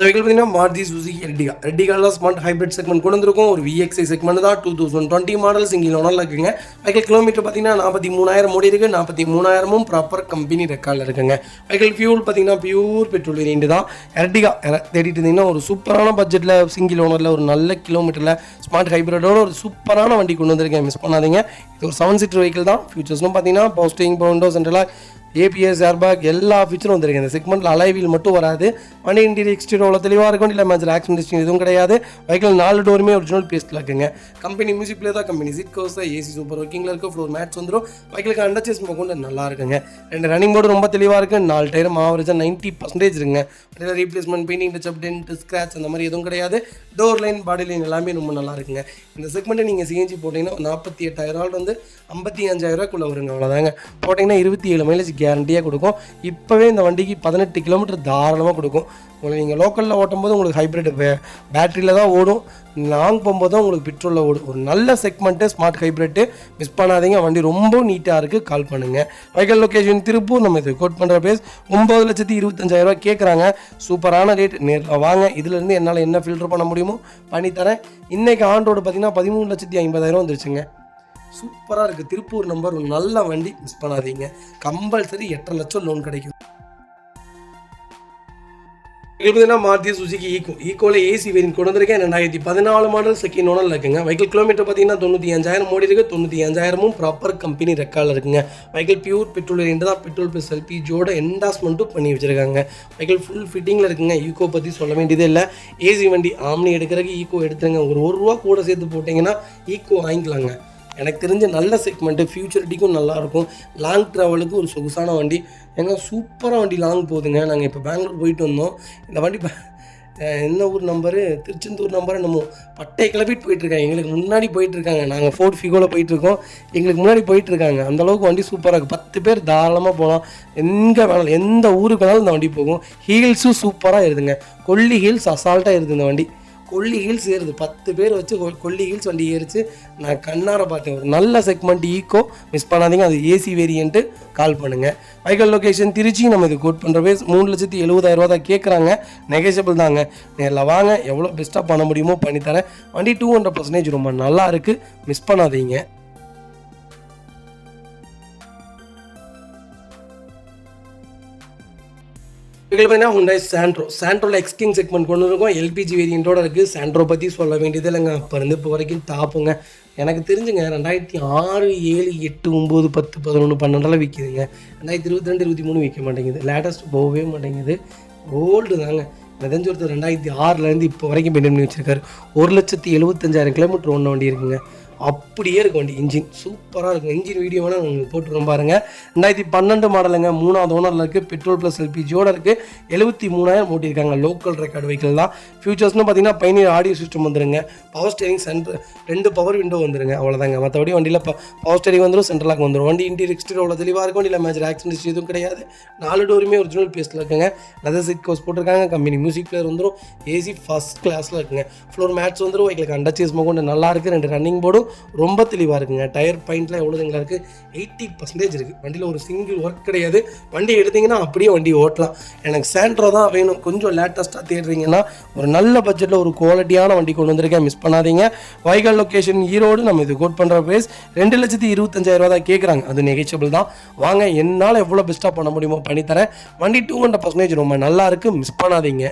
வெஹிக்கிள் பார்த்தீங்கன்னா மாருதி சுசுகி எர்டிகாவில் ஸ்மார்ட் ஹைப்ரிட் செக்மெண்ட் கொண்டு வந்திருக்கும். ஒரு VXI செக்மெண்ட் தான். 2020 மாடல் சிங்கிள் ஓனரில் இருக்குங்க. வெஹிக்கிள் கிலோமீட்டர் பார்த்தீங்கன்னா 43,000 ஓடி இருக்குது. 43,000 ப்ராப்பர் கம்பெனி ரெக்கார்டில் இருக்குங்க. வெஹிக்கிள் ஃபியூல் பார்த்தீங்கன்னா பியூர் பெட்ரோல் வேரியன்ட் தான். எர்டிகா தேடிட்டு இருந்தீங்கன்னா ஒரு சூப்பரான பட்ஜெட்டில் சிங்கிள் ஓனரில் ஒரு நல்ல கிலோமீட்டரில் ஸ்மார்ட் ஹைப்ரிடோட ஒரு சூப்பரான வண்டி கொண்டு வந்திருக்கேன். மிஸ் பண்ணாதீங்க. இது ஒரு 7 சீட்டர் வெஹிக்கிள் தான். ஃபியூச்சர்ஸ்னு பார்த்தீங்கன்னா பவர்ஸ்டேரிங் பவுண்டோ சென்ட்ரலாக ABS ஏர்பேக் எல்லா ஃபீச்சரும் வந்துருக்கு. இந்த செக்மெண்ட்டில் அலைவீல் மட்டும் வராது. வண்டி இன்டீரியர் எக்ஸ்டீரியர் தெளிவாக இருக்கும். இல்லை மேஜர் ஆக்சிடென்ட் எதுவும் கிடையாது. வெஹிக்கிள் 4 டோருமே ஒரிஜினல் பேஸ்ட்டில் இருக்குங்க. கம்பெனி மியூசிக்லேயே தான் கம்பெனி சீட் கவர்ஸ் தான். AC சூப்பர் ஒர்க்கிங்கில் இருக்குது. ஃப்ளோர் மேட்ச் வந்துடும். வெஹிக்கிளுக்கு அண்டர்ச்சேஸ் கொண்டு நல்லா இருக்குங்க. 2 ரன்னிங் போர்டு ரொம்ப தெளிவாக இருக்குது. 4 டயரும் ஆவரேஜாக 90% இருக்குங்க. அதில் replacement, painting, touch up, dent, scratch அந்த மாதிரி எதுவும் கிடையாது. டோர் லைன், பாடி லைன் எல்லாமே ரொம்ப நல்லா இருக்குங்க. இந்த செக்மெண்ட்டை நீங்கள் CNG போட்டிங்கன்னா 48,000 வந்து 55,000 வருங்க. அவ்வளோதாங்க. போட்டிங்கன்னா 27 மைலேஜ் கேரண்டியாக கொடுக்கும். இப்போவே இந்த வண்டிக்கு 18 கிலோமீட்டர் தாராளமாக கொடுக்கும். உங்களுக்கு நீங்கள் லோக்கலில் ஓட்டும் போது உங்களுக்கு ஹைப்ரிட் பேட்டரியில் தான் ஓடும். லாங் போகும்போது தான் உங்களுக்கு பெட்ரோலில் ஓடும். ஒரு நல்ல செக்மெண்ட்டு ஸ்மார்ட் ஹைப்ரிட்டு. மிஸ் பண்ணாதீங்க. வண்டி ரொம்ப நீட்டாக இருக்குது. கால் பண்ணுங்கள். Vehicle location Tiruppur. நம்ம இது கோட் பண்ணுற பேஸ் 9,25,000 கேட்குறாங்க. சூப்பரான ரேட். நேரில் வாங்க. இதுலேருந்து என்னால் என்ன ஃபில்டர் பண்ண முடியுமோ பண்ணித்தரேன். இன்றைக்கி ஆன் ரோடு பார்த்தீங்கன்னா 13,50,000 வந்துருச்சுங்க. சூப்பராக இருக்குது. திருப்பூர் நம்பர். ஒரு நல்ல வண்டி. மிஸ் பண்ணாதீங்க. கம்பல்சரி 8.5 லட்சம் லோன் கிடைக்கும். மாருதி சுசுகி ஈக்கோவில் AC வேரியன்ட் கொண்டு வந்திருக்கேன். 2014 மாடல் செகண்ட் ஓனரில் இருக்குங்க. வெஹிக்கிள் கிலோமீட்டர் பார்த்தீங்கன்னா 95,000 ஓடி இருக்குது. 95,000 ப்ராப்பர் கம்பெனி ரெக்கார்டில் இருக்குங்க. வெஹிக்கிள் பியூர் பெட்ரோல் வேரியன்ட் தான். பெட்ரோல் ப்ளஸ் LPGயோட என்டாஸ்மெண்ட்டும் பண்ணி வச்சிருக்காங்க. வெஹிக்கிள் ஃபுல் ஃபிட்டிங்கில் இருக்குங்க. ஈக்கோ பற்றி சொல்ல வேண்டியதே இல்லை. AC வண்டி ஆம்னி எடுக்கிறதுக்கு ஈக்கோ எடுத்துருங்க. ஒரு ரூபா கூட சேர்த்து போட்டிங்கன்னா ஈக்கோ வாங்கிக்கலாங்க. எனக்கு தெரிஞ்ச நல்ல செக்மெண்ட்டு. ஃபியூச்சரிட்டிக்கும் நல்லாயிருக்கும். லாங் ட்ராவலுக்கு ஒரு சொகுசான வண்டி. ஏங்க சூப்பராக வண்டி லாங் போகுதுங்க. நாங்கள் இப்போ பெங்களூர் போயிட்டு வந்தோம். இந்த வண்டி என்ன ஊர் நம்பரு, திருச்செந்தூர் நம்பரு நம்ம பட்டை கிளப்பிட்டு போயிட்டுருக்காங்க. எங்களுக்கு முன்னாடி போயிட்டுருக்காங்க. நாங்கள் ஃபோர்ட் ஃபிகோவில் போயிட்டுருக்கோம். எங்களுக்கு முன்னாடி போயிட்டுருக்காங்க. அந்தளவுக்கு வண்டி சூப்பராக இருக்குது. 10 பேர் தாராளமாக போகலாம். எங்கே வேணாலும் எந்த ஊருக்கு வேணாலும் இந்த வண்டி போகும். ஹீல்ஸும் சூப்பராக இருக்குதுங்க. கொல்லி ஹீல்ஸ் அசால்ட்டாக இருக்குது இந்த வண்டி. கொல்லி ஹீல்ஸ் ஏறுது, 10 பேர் வச்சு கொல்லி ஹீல்ஸ் வண்டி ஏறிச்சு. நான் கண்ணார பார்த்தேன். ஒரு நல்ல செக்மெண்ட் ஈக்கோ, மிஸ் பண்ணாதீங்க. அது ஏசி வேரியண்ட்டு. கால் பண்ணுங்கள். Vehicle location Trichy. நம்ம இது கோட் பண்ணுற பேஸ் 3,70,000 தான் கேட்குறாங்க. நெகோஷியபிள் தாங்க. நேரில் வாங்க, எவ்வளோ பெஸ்ட்டாக பண்ண முடியுமோ பண்ணித்தரேன். வண்டி 200% ரொம்ப நல்லா இருக்குது, மிஸ் பண்ணாதீங்க. ஹுண்டாய் சாண்ட்ரோவில் எக்ஸ்கிங் செக்மெண்ட் கொண்டு இருக்கும். எல்பிஜி வேரியண்ட்டோட இருக்குது. சாண்ட்ரோ பற்றி சொல்ல வேண்டியது இல்லைங்க. அப்போ இருந்து இப்போ வரைக்கும் டாப்புங்க. எனக்கு தெரிஞ்சுங்க 2006, 7, 8, 9, 10, 11, 12 விற்கிதுங்க. 2022, 23 விற்க மாட்டேங்குது. லேட்டஸ்ட் போகவே மாட்டேங்குது. ஓல்டு தாங்க. எனக்கு தெரிஞ்ச ஒருத்தர் 2006 இப்போ வரைக்கும் மெயின்டைன் பண்ணி வச்சுருக்காரு. 1,75,000 கிலோமீட்டர் ஒன்று வண்டி இருக்குங்க. அப்படியே இருக்கும் வண்டி. இன்ஜின் சூப்பராக இருக்கும். இன்ஜின் வீடியோ வேணால் உங்களுக்கு போட்டுருவோம் பாருங்கள். 2012 மாடலுங்க. 3வது ஓனரில் இருக்குது. பெட்ரோல் ப்ளஸ் எல்பிஜியோடு இருக்குது. 73,000 ஓட்டியிருக்காங்க. லோக்கல் ரெக்கார்டு வெஹிக்கிள் தான். ஃபியூச்சர்ஸ்னு பார்த்தீங்கன்னா பைனியர் ஆடியோ சிஸ்டம் வந்துருங்க. Power steering centre 2 power window வந்துருங்க. அவ்வளோதாங்க. மற்றபடி வண்டியில் பவர் ஸ்டேரிங் வந்துடும், சென்ட்ரலாக வந்துடும். வண்டி இன்டீரியர் எக்ஸ்டீரியர் அவ்வளோ தெளிவாக இருக்கும். வண்டியில் மேஜர் ஆக்சிடென்ட் எதுவும் கிடையாது. 4 டோருமே ஒரிஜினல் பேஸ்ட்டில் இருக்குங்க. லெதர் சீட் கவர்ஸ் போட்டிருக்காங்க. கம்பெனி மியூசிக் பிளேயர் வந்துடும். ஏசி ஃபஸ்ட் கிளாஸில் இருக்குங்க. ஃப்ளோர் மேட்ஸ் வந்துடும். வைக்கலுக்கு அண்டர்சேஸ் கொண்டு நல்லா இருக்குது. 2 ரன்னிங் போர்டும் ரொம்ப தெளிவாக இருக்குங்க. டயர் பாயிண்ட்லாம் எவ்வளோதுங்களா இருக்குது? 80% இருக்குது. வண்டியில் ஒரு சிங்கிள் ஒர்க் கிடையாது. வண்டி எடுத்திங்கன்னா அப்படியே வண்டி ஓட்டலாம். எனக்கு சாண்ட்ரோ தான் வேணும். கொஞ்சம் லேட்டஸ்ட்டாக தேடுறீங்கன்னா ஒரு நல்ல பட்ஜெட்டில் ஒரு குவாலிட்டியான வண்டி கொண்டு வந்திருக்கேன், மிஸ் பண்ணாதீங்க. வைக்கல் லொக்கேஷன் ஈரோடு. நம்ம இது கோட் பண்ணுற ப்ரைஸ் 2,25,000 தான் கேட்குறாங்க. அது நெகோஷியபிள் தான். வாங்க, என்னால் எவ்வளோ பெஸ்ட்டாக பண்ண முடியுமோ பண்ணித்தரேன். வண்டி 200% ரொம்ப நல்லா இருக்குது, மிஸ் பண்ணாதீங்க.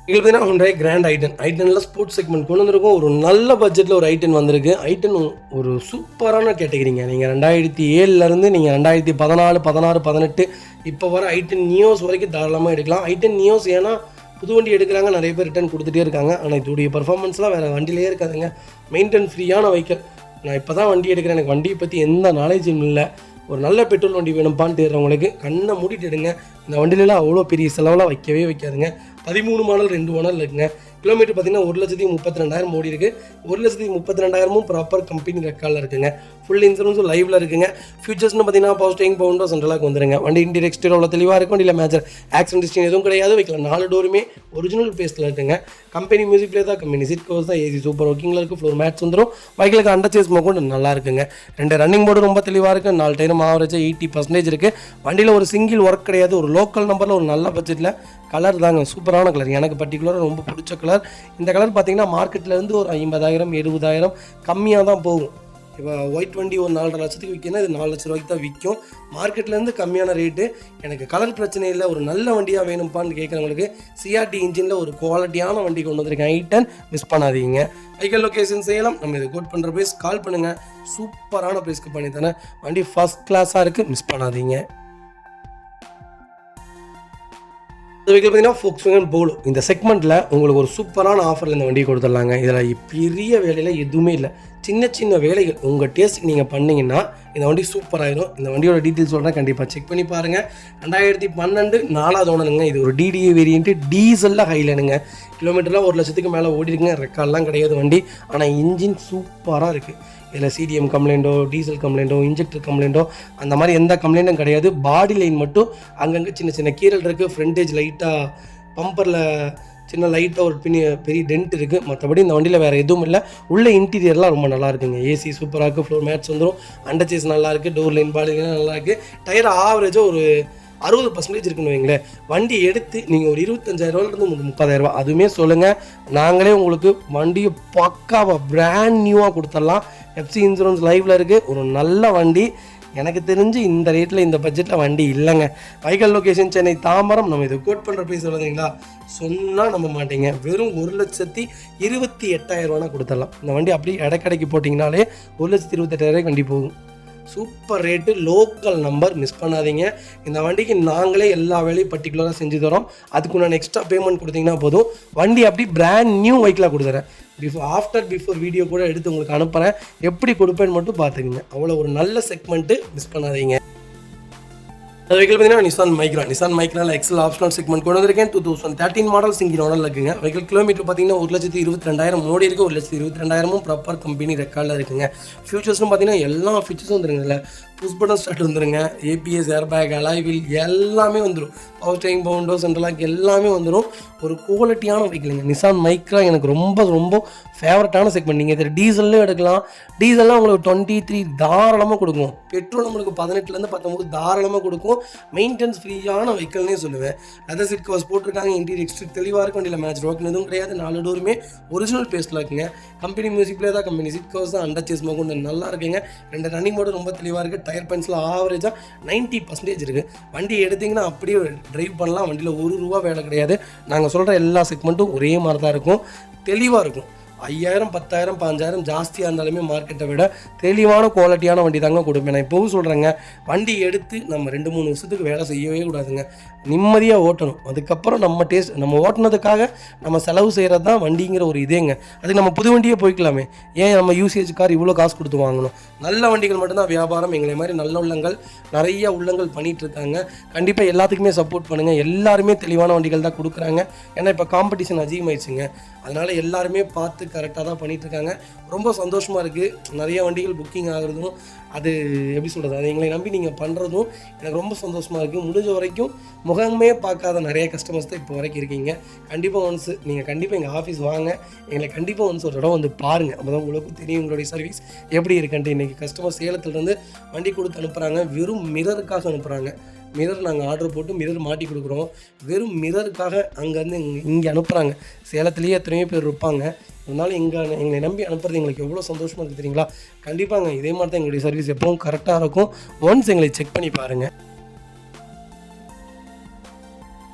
இது பார்த்தீங்கன்னா Hyundai grand i ten sports segment கொண்டு வந்திருக்கும். ஒரு நல்ல பட்ஜெட்டில் ஒரு ஐட்டன் வந்திருக்கு. ஐட்டன் ஒரு சூப்பரான கேட்டகரிங்க. நீங்கள் 2007 நீங்கள் 2014, 16, 18 இப்போ வர ஐட்டன் நியோஸ் வரைக்கும் தாராளமாக எடுக்கலாம். ஐட்டன் நியோஸ் ஏன்னா புது வண்டி எடுக்கிறாங்க, நிறைய பேர் ரிட்டர்ன் கொடுத்துட்டே இருக்காங்க. ஆனால் இதோடைய பர்ஃபார்மன்ஸ்லாம் வேறு வண்டியிலே இருக்காதுங்க. மெயின்டென் ஃப்ரீயான வெஹிக்கிள். நான் இப்போ தான் வண்டி எடுக்கிறேன், எனக்கு வண்டியை பற்றி எந்த நாலேஜும் இல்லை. ஒரு நல்ல பெட்ரோல் வண்டி வேணும்பான்னு தேடுறவங்களுக்கு கண்ணை மூடிட்டு எடுங்க. இந்த வண்டியிலலாம் அவ்வளோ பெரிய செலவெல்லாம் வைக்கவே வைக்காதுங்க. 13 மாடல் 2 ஓனர் இருக்குங்க. கிலோமீட்டர் பார்த்தீங்கன்னா 1,32,000 ஓடி இருக்குது. 1,32,000 ப்ராப்பர் கம்பெனி ரெக்கார்டில் இருக்குங்க. ஃபுல் இன்சூரன்ஸும் லைவில் இருக்குங்க. ஃபியூச்சர்ஸ்னு பார்த்தீங்கன்னா பவர் ஸ்டேரிங் பவுண்டோ சென்ட்ரலாக வந்துருங்க. வண்டி இன்டீரியர் எக்ஸ்டீரியர் அவ்வளோ தெளிவாக இருக்கும். வண்டியில் மேஜர் ஆக்சிடென்ட் ஹிஸ்டரி எதுவும் கிடையாது. வைக்கலாம் 4 டோருமே ஒரிஜினல் பேஸ்ட்டில் இருக்குங்க. கம்பெனி மியூசிக் பிளேயர் தான். கம்பெனி சீட் கவர்ஸ் தான். ஏசி சூப்பர் ஒர்க்கிங்கில் இருக்குது. ஃப்ளோர் மேட்ஸ் வந்துடும். பைக்கிலுக்கு அண்டர்சேஸ் கொண்டு நல்லா இருக்குங்க. 2 ரன்னிங் போர்டு ரொம்ப தெளிவாக இருக்குது. 4 டயரும் ஆவரேஜாக 80% இருக்குது. வண்டியில் ஒரு சிங்கிள் ஒர்க் கிடையாது. ஒரு லோக்கல் நம்பரில் ஒரு நல்ல பட்ஜெட்டில் கலர் தாங்க. சூப்பரான கலர். எனக்கு பர்டிகுலராக ரொம்ப பிடிச்ச கலர். இந்த கலர் பார்த்தீங்கன்னா மார்க்கெட்லேருந்து ஒரு 50,000, 70,000 கம்மியாக தான் போகும். இப்போ ஒயிட் வண்டி ஒரு 4.5 லட்சத்துக்கு விற்கினா இது 4 லட்ச ரூபாய்க்கு தான் விற்கும். மார்க்கெட்லேருந்து கம்மியான ரேட்டு. எனக்கு கலர் பிரச்சனை இல்லை. ஒரு நல்ல வண்டியாக வேணும்ப்பான்னு கேட்குறவங்களுக்கு சிஆர்டி இன்ஜினில் ஒரு குவாலிட்டியான வண்டி கொண்டு வந்திருக்கேன். ஐட்டன், மிஸ் பண்ணாதீங்க. வைக்கல் லொக்கேஷன் செய்யலாம். நம்ம இது கோட் பண்ணுற ப்ரைஸ் கால் பண்ணுங்கள். சூப்பரான ப்ரைஸ்க்கு பண்ணி தரேன். வண்டி ஃபஸ்ட் கிளாஸாக இருக்குது, மிஸ் பண்ணாதீங்க. இந்த வெஹிக்கிள் பார்த்தீங்கன்னா ஃபோக்ஸ்வேகன் போலோ. இந்த செக்மெண்ட்டில் உங்களுக்கு ஒரு சூப்பரான ஆஃபரில் இந்த வண்டியை கொடுத்துடலாங்க. இதில் பெரிய வேலையில் எதுவுமே இல்லை. சின்ன சின்ன வேலைகள் உங்கள் டேஸ்ட் நீங்கள் பண்ணிங்கன்னா இந்த வண்டி சூப்பராகிடும். இந்த வண்டியோட டீட்டெயில்ஸ் சொல்கிறேன், கண்டிப்பாக செக் பண்ணி பாருங்கள். 2012 4வது ஓனருங்க. இது ஒரு டிடிஏ வேரியண்ட்டு, டீசலில் ஹைலைனுங்க. கிலோமீட்டர்லாம் 1 லட்சத்துக்கு மேலே ஓடி இருக்குங்க. ரெக்கார்ட்லாம் கிடையாது வண்டி. ஆனால் இன்ஜின் சூப்பராக இருக்குது. இதில் சிடிஎம் கம்ப்ளைண்ட்டோ, டீசல் கம்ப்ளைண்ட்டோ, இன்ஜெக்டர் கம்ப்ளைண்ட்டோ அந்த மாதிரி எந்த கம்ப்ளைண்ட்டும் கிடையாது. பாடி லைன் மட்டும் அங்கங்கே சின்ன சின்ன கீரல் இருக்குது. ஃப்ரண்டேஜ் லைட்டாக பம்பரில் சின்ன லைட்டாக ஒரு பெரிய டென்ட் இருக்குது. மற்றபடி இந்த வண்டியில் வேறு எதுவும் இல்லை. உள்ள இன்டீரியர்லாம் ரொம்ப நல்லா இருக்குங்க. ஏசி சூப்பராக இருக்குது. ஃப்ளோர் மேட்ஸ் வந்துடும். அண்டர்சேஸ் நல்லா இருக்குது. டோர் லைன் பாடி லைன் நல்லா இருக்குது. டயர் ஆவரேஜாக ஒரு 60% இருக்குன்னு வைங்களேன். வண்டி எடுத்து நீங்கள் ஒரு 25,000 30,000 அதுவுமே சொல்லுங்கள். நாங்களே உங்களுக்கு வண்டியை பக்காவாக பிராண்ட் நியூவாக கொடுத்துடலாம். எஃப்சி இன்சூரன்ஸ் லைவில் இருக்குது. ஒரு நல்ல வண்டி. எனக்கு தெரிஞ்சு இந்த ரேட்டில் இந்த பட்ஜெட்டில் வண்டி இல்லைங்க. வைக்கல் லொக்கேஷன் சென்னை தாம்பரம். நம்ம இது கோட் பண்ணுற ப்ரைஸ் சொல்லுறீங்களா? சொன்னால் நம்ப மாட்டீங்க. வெறும் 1,28,000 கொடுத்துடலாம். இந்த வண்டி அப்படியே இடைக்கடைக்கு போட்டிங்கனாலே 1,28,000 வண்டி போகும். Super rate, local number, miss பண்ணாதீங்க. இந்த வண்டிக்கு நாங்களே எல்லா வேலையும் பர்டிகுலராக செஞ்சு தரோம். அதுக்கு நான் எக்ஸ்ட்ரா பேமெண்ட் கொடுத்தீங்கன்னா போதும். வண்டி அப்படி பிராண்ட் நியூ வெஹிக்கிளாக கொடுத்துறேன். பிஃபோர் வீடியோ கூட எடுத்து உங்களுக்கு அனுப்புகிறேன். எப்படி கொடுப்பேன்னு மட்டும் பார்த்துக்குங்க. அவ்வளோ ஒரு நல்ல செக்மெண்ட்டு, மிஸ் பண்ணாதீங்க. அது வெஹிக்கிள் பார்த்தீங்கன்னா நிசான் மைக்ரால எக்ஸல் ஆப்ஷனல் செக்மெண்ட் கொண்டு வந்திருக்கேன். 2013 மாடல் சிங்கிள் ஓனரில் இருக்குங்க. வெஹிக்கிள் கிலோமீட்டர் பார்த்தீங்கன்னா 1,22,000 ஓடி இருக்குது. 1,22,000 ப்ராப்பர் கம்பெனி ரெக்கார்டில் இருக்குங்க. ஃபியூச்சர்ஸ்னு பார்த்தீங்கன்னா எல்லா ஃபீச்சர்ஸும் வந்துருங்க. இதில் புஷ் பட்டன் ஸ்டார்ட் வந்துருங்க, ஏபிஎஸ், ஏர்பேக், அலாய் வீல் எல்லாமே வந்துடும். Power steering, Bovonto, central lock எல்லாமே வந்துடும். ஒரு குவாலிட்டியான வெஹிக்கிளுங்க. நிசான் மைக்ரா எனக்கு ரொம்ப ரொம்ப ஃபேவரட்டான செக்மெண்ட். நீங்கள் இதில் டீசல்லும் எடுக்கலாம். டீசல்லாம் உங்களுக்கு 23 தாராளமாக கொடுக்கும். பெட்ரோல் நம்மளுக்கு 18லேருந்து 19 தாராளமாக கொடுக்கும். மெயின்டெனன்ஸ் ஃப்ரீயான வெஹிக்கிள்னே சொல்லுவேன். லெதர் சீட் கவர்ஸ் போட்டிருக்காங்க. இன்டீரியர் எக்ஸ்ட்ரீட் தெளிவாக இருக்கும். வண்டியில் மேட்ச் ரோக்கன் எதுவும் கிடையாது. 4 டோருமே ஒரிஜினல் பேஸ்ட்டில் இருக்குங்க. கம்பெனி மியூசிக்லேயே தான் கம்பெனி சீட் கவர்ஸ் தான். அண்டர் சேஸ் கொண்டு நல்லா இருக்குங்க. 2 ரன்னிங் மோடு ரொம்ப தெளிவாக இருக்குது. டயர் பாயிண்ட்ஸில் ஆவரேஜாக 90% இருக்குது. வண்டி எடுத்திங்கன்னா அப்படியே ட்ரைவ் பண்ணலாம். வண்டியில் ₹1 வேலை கிடையாது. நாங்கள் சொல்கிற எல்லா செக்மெண்ட்டும் ஒரே மாதிரி தான் இருக்கும். தெளிவாக இருக்கும். 5,000, 10,000, 5,000 ஜாஸ்தியாக இருந்தாலுமே மார்க்கெட்டை விட தெளிவான குவாலிட்டியான வண்டி தாங்க கொடுப்பேன். நான் இப்போவும் சொல்கிறேங்க, வண்டி எடுத்து நம்ம 2-3 வருஷத்துக்கு வேலை செய்யவே கூடாதுங்க. நிம்மதியாக ஓட்டணும். அதுக்கப்புறம் நம்ம ஓட்டினதுக்காக நம்ம செலவு செய்கிறது தான் வண்டிங்கிற ஒரு இதேங்க. அதுக்கு நம்ம புது வண்டியே போய்க்கலாமே. ஏன் நம்ம யூசேஜ் கார் இவ்வளோ காசு கொடுத்து வாங்கணும்? நல்ல வண்டிகள் மட்டும்தான் வியாபாரம். எங்களை மாதிரி நல்ல உள்ளங்கள் நிறைய உள்ளங்கள் பண்ணிகிட்ருக்காங்க. கண்டிப்பாக எல்லாத்துக்குமே சப்போர்ட் பண்ணுங்கள். எல்லாருமே தெளிவான வண்டிகள் தான் கொடுக்குறாங்க. ஏன்னா இப்போ காம்படிஷன் அதிகமாகிடுச்சுங்க. அதனால் எல்லாருமே பார்த்து கரெக்டாக தான் பண்ணிகிட்ருக்காங்க. ரொம்ப சந்தோஷமாக இருக்குது. நிறைய வண்டிகள் புக்கிங் ஆகுறதும், அது எப்படி சொல்கிறது, அது எங்களை நம்பி நீங்கள் பண்ணுறதும் எனக்கு ரொம்ப சந்தோஷமாக இருக்குது. முடிஞ்ச வரைக்கும் முகமே பார்க்காத நிறைய கஸ்டமர்ஸ் தான் இப்போ வரைக்கும் இருக்கீங்க. கண்டிப்பாக நீங்கள் கண்டிப்பாக எங்கள் ஆஃபீஸ் வாங்க. எங்களை கண்டிப்பாக ஒரு இடம் வந்து பாருங்கள். அப்போ தான் உங்களுக்கும் தெரியும் உங்களுடைய சர்வீஸ் எப்படி இருக்குன்ட்டு. இன்றைக்கி கஸ்டமர் சேலத்துலேருந்து வண்டி கொடுத்து அனுப்புகிறாங்க. வெறும் மிரருக்காக அனுப்புகிறாங்க. மிரர் நாங்கள் ஆர்டர் போட்டு மிரர் மாட்டி கொடுக்குறோம். வெறும் மிரருக்காக அங்கேருந்து இங்கே அனுப்புகிறாங்க. சேலத்துலேயே எத்தனையோ பேர் இருப்பாங்க. அதனால எங்களை நம்பி அனுப்புறது எங்களுக்கு எவ்வளோ சந்தோஷமாக இருக்குது தெரியுங்களா? கண்டிப்பாங்க இதே மாதிரி தான் எங்களுடைய சர்வீஸ் எப்பவும் கரெக்டாக இருக்கும். ஒன்ஸ் எங்களை செக் பண்ணி பாருங்கள்.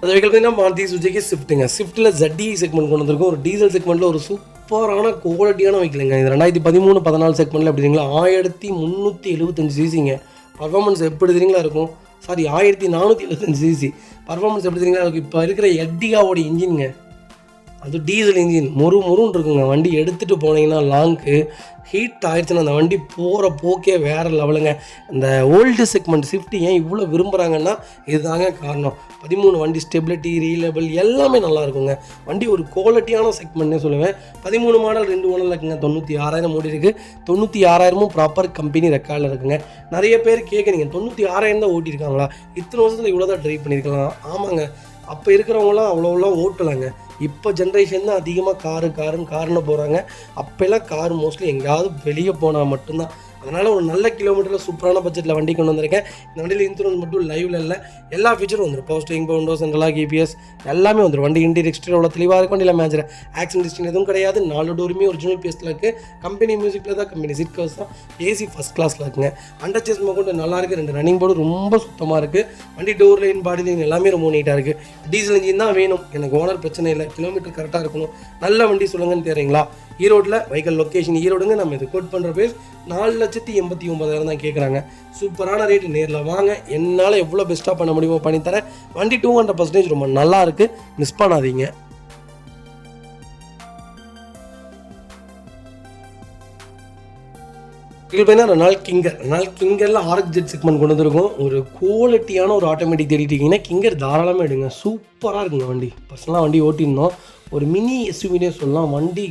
அது வைக்கிறதுனா மாருதி சுஜுகி ஸ்விஃப்ட்டுங்க. ஸ்விஃப்ட்டில் ZE செக்மெண்ட் கொண்டு வந்திருக்கும். ஒரு டீசல் செக்மெண்ட்டில் ஒரு சூப்பரான குவாலிட்டியான வெஹிக்கிளுங்க. இது 2013-14 செக்மெண்ட்டில் எப்படி தெரியுங்களா? 1375 சிசிங்க. பர்ஃபார்மன்ஸ் எப்படி தெரியுங்களா இருக்கும்? 1475 சிசி. பர்ஃபார்மன்ஸ் எப்படி தெரியுங்களா இருக்கும்? இப்போ இருக்கிற எர்டிகாவோட இன்ஜினுங்க. அது டீசல் இன்ஜின் முருன்னு இருக்குங்க. வண்டி எடுத்துகிட்டு போனீங்கன்னா லாங்க்கு ஹீட் ஆகிடுச்சுன்னா அந்த வண்டி போகிற போக்கே வேறு லெவலுங்க. இந்த ஓல்டு செக்மெண்ட் ஸ்விஃப்ட் ஏன் இவ்வளோ விரும்புகிறாங்கன்னா இதுதாங்க காரணம். 13 வண்டி ஸ்டெபிலிட்டி, ரீலபிள் எல்லாமே நல்லா இருக்குங்க. வண்டி ஒரு குவாலிட்டியான செக்மெண்ட்னே சொல்லுவேன். 13 மாடல் 2 ஓனரில் இருக்குங்க. 96,000 ஓடி இருக்குது. 96,000 ப்ராப்பர் கம்பெனி ரெக்கார்டில் இருக்குங்க. நிறைய பேர் கேட்குறீங்க 96,000 தான் ஓட்டியிருக்காங்களா? இத்தனை வருஷத்தில் இவ்வளோ தான் ட்ரைவ் பண்ணியிருக்கலாம். ஆமாங்க, அப்போ இருக்கிறவங்களாம் அவ்வளோலாம் ஓட்டலைங்க. இப்போ ஜென்ரேஷன் தான் அதிகமாக காருன்னு போகிறாங்க. அப்போல்லாம் கார் மோஸ்ட்லி எங்கேயாவது வெளியே போனால் மட்டும்தான். அதனால் ஒரு நல்ல கிலோமீட்டரில் சூப்பரான பட்ஜெட்டில் வண்டி கொண்டு வந்திருக்கேன். இந்த வண்டியில் இன்சூரன்ஸ் மட்டும் லைவில் இல்லை, எல்லா ஃபீச்சரும் வந்துடும். Power steering, Bovonto, central lock, ABS எல்லாமே வந்துடும். வண்டி இன்டீரியர் எக்ஸ்டீரியர் அவ்வளோ தெளிவாக இருக்கும். வண்டியில் மேட்ச் ஆக்சிடென்ட் ஹிஸ்ட்ரி எதுவும் கிடையாது. 4 டோருமே ஒரிஜினல் பேஸில் இருக்குது. கம்பெனி மியூசிக்கில் தான், கம்பெனி சீட் கவர்ஸ் தான். ஏசி ஃபஸ்ட் கிளாஸில் இருக்குங்க. அண்டர் சேஸ் கொண்டு நல்லா இருக்குது. 2 ரன்னிங் போர்டு ரொம்ப சுத்தமாக இருக்குது. வண்டி டோர் லைன், பாடி லைன் எல்லாமே ரொம்ப நீட்டாக இருக்குது. டீசல் இன்ஜின் தான் வேணும் எனக்கு. ஓனர் பிரச்சனை இல்லை. கிலோமீட்டர் கரெக்டாக இருக்கணும். நல்ல வண்டி சொல்லுங்கன்னு தெரியுங்களா? ஈரோட்டில் வெஹிக்கல் லொக்கேஷன் ஈரோடுங்க. நம்ம இது கோட் பண்ணுற பேஸ் 4,89,000 தான் கேட்குறாங்க. சூப்பரான ரேட்டு. நேரில் வாங்க. என்னால் எவ்வளோ பெஸ்ட்டாக பண்ண முடியுமோ பண்ணித்தரேன். வண்டி 200% ரொம்ப நல்லா இருக்குது. மிஸ் பண்ணாதீங்க. ரெனால்ட் கிங்கரில் RX ஜெட் செக்மெண்ட் கொண்டு வந்திருக்கும். ஒரு குவாலிட்டியான ஒரு ஆட்டோமேட்டிக் தேடிட்டீங்கன்னா கிங்கர் தாராளமாக எடுங்க. சூப்பராக இருக்குங்க வண்டி. பர்சனலாக வண்டி ஓட்டியிருந்தோம். ஒரு மினி எஸ்யூவினே சொல்லலாம். வண்டி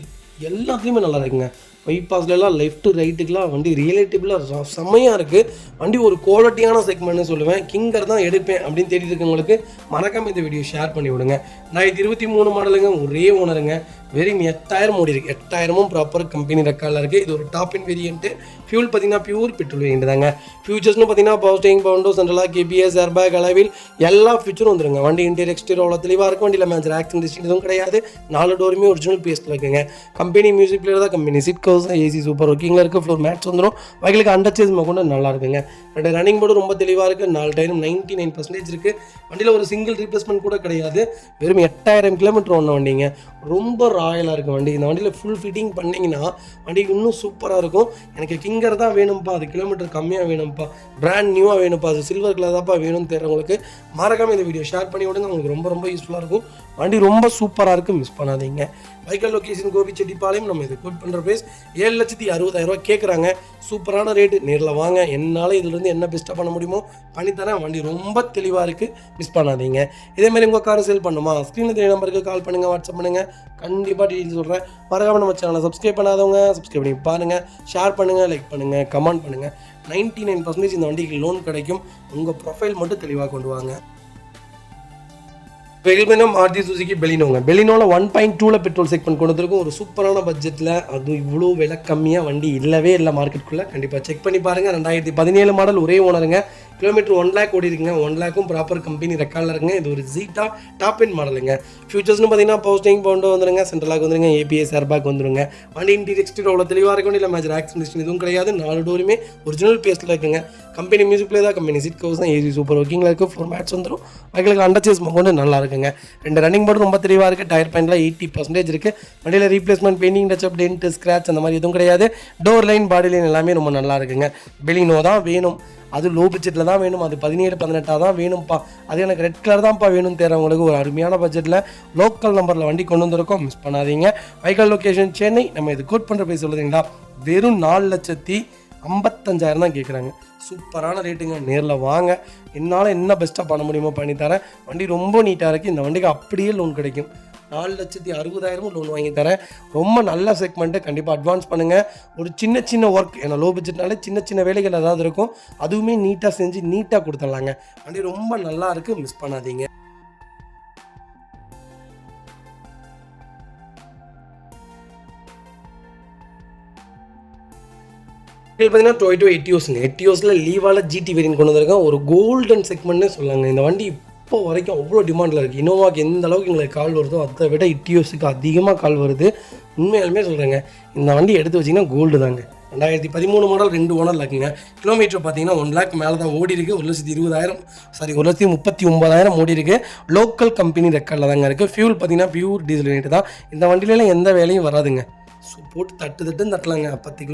எல்லாத்துலேயுமே நல்லா இருக்குங்க. பைபாஸ்லாம் லெஃப்ட் ரைட்டுக்கெலாம் வண்டி ரியலேட்டிவ்லாக செம்மையாக இருக்குது. வண்டி ஒரு குவாலிட்டியான செக்மெண்ட்னு சொல்லுவேன். கிங்கர் தான் எடுப்பேன் அப்படின்னு தேடிட்டு இருக்கவங்களுக்கு மறக்காமல் இந்த வீடியோ ஷேர் பண்ணி விடுங்க. 2023 மாடலுங்க. ஒரே ஓனருங்க. வெறும் 8,000 ஓடி இருக்குது. 8,000 ப்ராப்பர் கம்பெனி ரெக்கார்டில் இருக்குது. இது ஒரு டாப் இன் வேரியன்ட்டு. ஃபியூல் பார்த்தீங்கன்னா பியூர் பெட்ரோல் வேரியன்ட் தாங்க. ஃபியூச்சர்ஸ்னு பார்த்தீங்கன்னா power steering, Bovonto, central lock, ABS, airbag, alloy எல்லா ஃபியூச்சரும் வந்துருங்க. வண்டி இன்டீரியர் எக்ஸ்டீரியர் அவ்வளோ தெளிவாக இருக்கும். வண்டியில் மேட்ச் ஆக்சிடென்ட் ஹிஸ்ட்ரி எதுவும் கிடையாது. 4 டோருமே ஒரிஜினல் பேஸ்ட்டில் இருக்குங்க. கம்பெனி மியூசிக் பிளேயர் தான். Company seat covers, AC super ஒர்க்கிங்கில் இருக்குது. ஃப்ளோர் மேட்ச் வந்துடும். வகைகளுக்கு அண்டர் சேஸ் கொண்டு நல்லா இருக்குங்க. 2 ரன்னிங் போர்டு ரொம்ப தெளிவாக இருக்குது. 4 டயரும் 99% இருக்குது. வண்டியில் ஒரு சிங்கிள் ரீப்ளேஸ்மெண்ட் கூட கிடையாது. வெறும் 8,000 கிலோமீட்டர் ஓடின வண்டிங்க. ரொம்ப ராயலாக இருக்குது வண்டி. இந்த வண்டியில் ஃபுல் ஃபிட்டிங் பண்ணிங்கன்னா வண்டி இன்னும் சூப்பராக இருக்கும். எனக்கு கிங்கர் தான் வேணும்ப்பா, அது கிலோமீட்டர் கம்மியாக வேணும்ப்பா, பிராண்ட் நியூவாக வேணும்ப்பா, அது சில்வர் கலர் தான்ப்பா வேணும்னு தெரிறவங்களுக்கு மறக்காமல் இந்த வீடியோ ஷேர் பண்ணி விடுங்க. உங்களுக்கு ரொம்ப ரொம்ப யூஸ்ஃபுல்லாக இருக்கும். வண்டி ரொம்ப சூப்பராக இருக்குது, மிஸ் பண்ணாதீங்க. வைக்கல் லொக்கேஷன் கோபிச்செட்டிப்பாளையம். நம்ம இது கோட் பண்ணுற ப்ரைஸ் 7,60,000 கேட்குறாங்க. சூப்பரான ரேட்டு. நேரில் வாங்க, என்னால் இதுலேருந்து என்ன பெஸ்ட்டாக பண்ண முடியுமோ பண்ணித்தரேன். வண்டி ரொம்ப தெளிவாக இருக்குது, மிஸ் பண்ணாதீங்க. இதேமாதிரி உங்கள் காரை சேல் பண்ணுமா, ஸ்க்ரீனில் தெரிய நம்பருக்கு கால் பண்ணுங்கள், வாட்ஸ்அப் பண்ணுங்கள். கண்டிப்பாக டீட்டெயில்ஸ் சொல்கிறேன். மறக்காம நம்ம சேனலை சப்ஸ்கிரைப் பண்ணாதவங்க சப்ஸ்கிரைப் பண்ணி பாருங்கள், ஷேர் பண்ணுங்கள், லைக் பண்ணுங்கள், கமெண்ட் பண்ணுங்கள். 99% இந்த வண்டிக்கு லோன் கிடைக்கும். உங்கள் ப்ரொஃபைல் மட்டும் தெளிவாக கொண்டு வாங்க. வெஹிக்கிள் மாருதி சுசுகி பெலினோங்க. பெலினோவில் 1.2 பெட்ரோல் செக்மெண்ட் கொண்டு வந்திருக்கும். ஒரு சூப்பரான பட்ஜெட்டில், அதுவும் இவ்வளோ விலை கம்மியாக வண்டி இல்லவே இல்லை மார்க்கெட்டுக்குள்ளே. கண்டிப்பாக செக் பண்ணி பாருங்கள். 2017 மாடல், ஒரே ஓனருங்க. கிலோமீட்டர் 1 லேக் ஓடி இருக்குங்க. 1 லேக்கும் ப்ராப்பர் கம்பெனி ரெக்கார்டில் இருக்குங்க. இது ஒரு ஜீட்டா டாப் எண்ட் மாடலுங்க. ஃபியூச்சர்ஸ்னு பார்த்தீங்கன்னா போஸ்டிங் பவுண்டோ வந்துருங்க, சென்ட்ரலாக வந்துருங்க, ஏபிஎஸ் ஏர்பேக் வந்துருங்க. வண்டி இன்டீரியர் எக்ஸ்டீரியர் அவ்வளோ தெளிவாக இருக்கும். இல்லை மேஜர் ஆக்சிடென்ட் எதுவும் கிடையாது. 4 டோருமே ஒரிஜினல் பேஸ்ட்டில் இருக்குங்க. கம்பெனி மியூசிக் பிளே தான், கம்பெனி சீட் கவர்ஸ் தான், ஏசி சூப்பர் ஒர்க்கிங்கில் இருக்குது. 4 மேட்ஸ் வந்துடும். வகைகளுக்கு அண்டர்சேஸ் கொண்டு நல்லா இருக்குங்க. 2 ரன்னிங் போர்டு ரொம்ப தெளிவாக இருக்குது. டயர் பாயிண்ட்லாம் 80% இருக்குது. வண்டியில் replacement, painting, touch up, dent, scratch அந்த மாதிரி எதுவும் கிடையாது. டோர் லைன், பாடி லைன் எல்லாமே ரொம்ப நல்லா இருக்குங்க. பெலினோ தான் வேணும், அது லோ பட்ஜெட்டில் தான் வேணும், அது 17-18 தான் வேணும்ப்பா, அது எனக்கு ரெட் கலர் தான்ப்பா வேணும்னு தேர்றவங்களுக்கு ஒரு அருமையான பட்ஜெட்டில் லோக்கல் நம்பரில் வண்டி கொண்டு வந்திருக்கோம், மிஸ் பண்ணாதீங்க. வைக்கல் லொக்கேஷன் சென்னை. நம்ம இது கோட் பண்ணுற போய் சொல்லுறீங்களா, வெறும் 4,55,000 தான் கேட்குறாங்க. சூப்பரான ரேட்டுங்க. நேரில் வாங்க, என்னால் என்ன பெஸ்ட்டாக பண்ண முடியுமோ பண்ணித்தரேன். வண்டி ரொம்ப நீட்டாக இருக்குது. இந்த வண்டிக்கு அப்படியே லோன் கிடைக்கும். 4,60,000 லோன் வாங்கி தரேன். ரொம்ப நல்ல செக்மெண்ட்டு. கண்டிப்பாக அட்வான்ஸ் பண்ணுங்கள். ஒரு சின்ன சின்ன ஒர்க், ஏன்னா லோ பட்ஜெட்னாலே சின்ன சின்ன வேலைகள் ஏதாவது இருக்கும், அதுவுமே நீட்டாக செஞ்சு நீட்டாக கொடுத்துடலாங்க. வண்டி ரொம்ப நல்லா இருக்குது, மிஸ் பண்ணாதீங்க. பார்த்தீங்கன்னா டொயோட்டோ எட்டியோஸுங்க. எட்டியோஸில் லீவால் ஜிடி வேரியன்ட் கொண்டு வந்திருக்கேன். ஒரு கோல்டன் செக்மெண்ட்னே சொல்லாங்க. இந்த வண்டி இப்போ வரைக்கும் அவ்வளோ டிமாண்டில் இருக்குது. இனோவாக்கு எந்த அளவுக்கு எங்களுக்கு கால் வருதோ அதை விட எட்டியோஸுக்கு அதிகமாக கால் வருது. உண்மையாலுமே சொல்கிறேங்க, இந்த வண்டி எடுத்து வச்சிங்கன்னா கோல்டு தாங்க. 2013 மாடல், 2 ஓனர் இருக்குங்க. கிலோமீட்டர் பார்த்தீங்கன்னா 1 லேக் மேலே தான் ஓடி இருக்குது. 1,20,000 1,39,000 ஓடி இருக்குது. லோக்கல் கம்பெனி ரெக்கார்டில் தாங்க இருக்குது. ஃபியூல் பார்த்தீங்கன்னா பியூர் டீசல் யூனிட் தான். இந்த வண்டியிலலாம் எந்த வேலையும் வராதுங்க. போட்டு தட்டுன்னு தட்டலாங்க. 10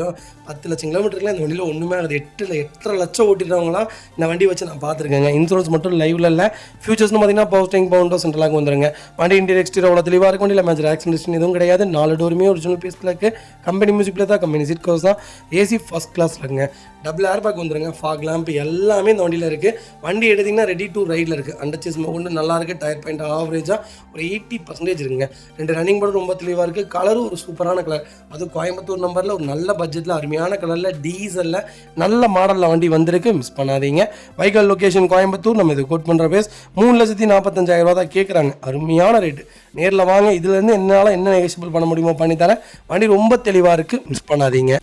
லட்சம் கிலோமீட்டருக்குலாம் இந்த வண்டியில் ஒன்றுமே ஆகுது. 8 லட்சம் ஓட்டிடுறவங்களாம் இந்த வண்டி வச்சு நான் பார்த்துருக்கேங்க. இன்சூரன்ஸ் மட்டும் லைவில் இல்லை. ஃபியூச்சர்ஸ்னு பார்த்தீங்கன்னா போஸ்டிங் பவுண்டோ சென்ட்ரலாக வந்துருங்க. வண்டி இன்டீரியர் எக்ஸ்டீரியர் அவ்வளோ தெளிவாக இருக்கும். இல்லை மேஜர் ஆக்சிடென்ட் எதுவும் கிடையாது. 4 டோருமே ஒரிஜினல் பீஸில் இருக்குது. கம்பெனி மியூசிக் பிளே தான், கம்பெனி சீட் கவர்ஸ் தான், ஏசி ஃபஸ்ட் கிளாஸில் இருக்குங்க. டபுள் ஏர்பேக் வந்துருங்க. ஃபாக் லேம்ப் எல்லாமே இந்த வண்டியில் இருக்குது. வண்டி எடுத்திங்கன்னா ரெடி டு ரைடில் இருக்குது. அண்டர்சேஸ் கொண்டு நல்லா இருக்குது. டயர் பாயிண்ட் ஆவரேஜாக ஒரு 80% இருக்குங்க. 2 ரன்னிங் போர்டு ரொம்ப தெளிவாக இருக்குது. கலரும் ஒரு சூப்பரான கலர், அது கோயம்புத்தூர் நம்பரில் ஒரு நல்ல பட்ஜெட்டில் அருமையான கலரில் டீசலில் நல்ல மாடலில் வண்டி வந்திருக்கு, மிஸ் பண்ணாதீங்க. வைக்கல் லொக்கேஷன் கோயம்புத்தூர். நம்ம இது கோட் பண்ணுற பேஸ் 3,45,000 தான் கேட்குறாங்க. அருமையான ரேட்டு. நேரில் வாங்க, இதுலேருந்து என்னால் என்ன நெகோஷியபிள் பண்ண முடியுமோ பண்ணித்தரேன். வண்டி ரொம்ப தெளிவாக இருக்குது, மிஸ் பண்ணாதீங்க.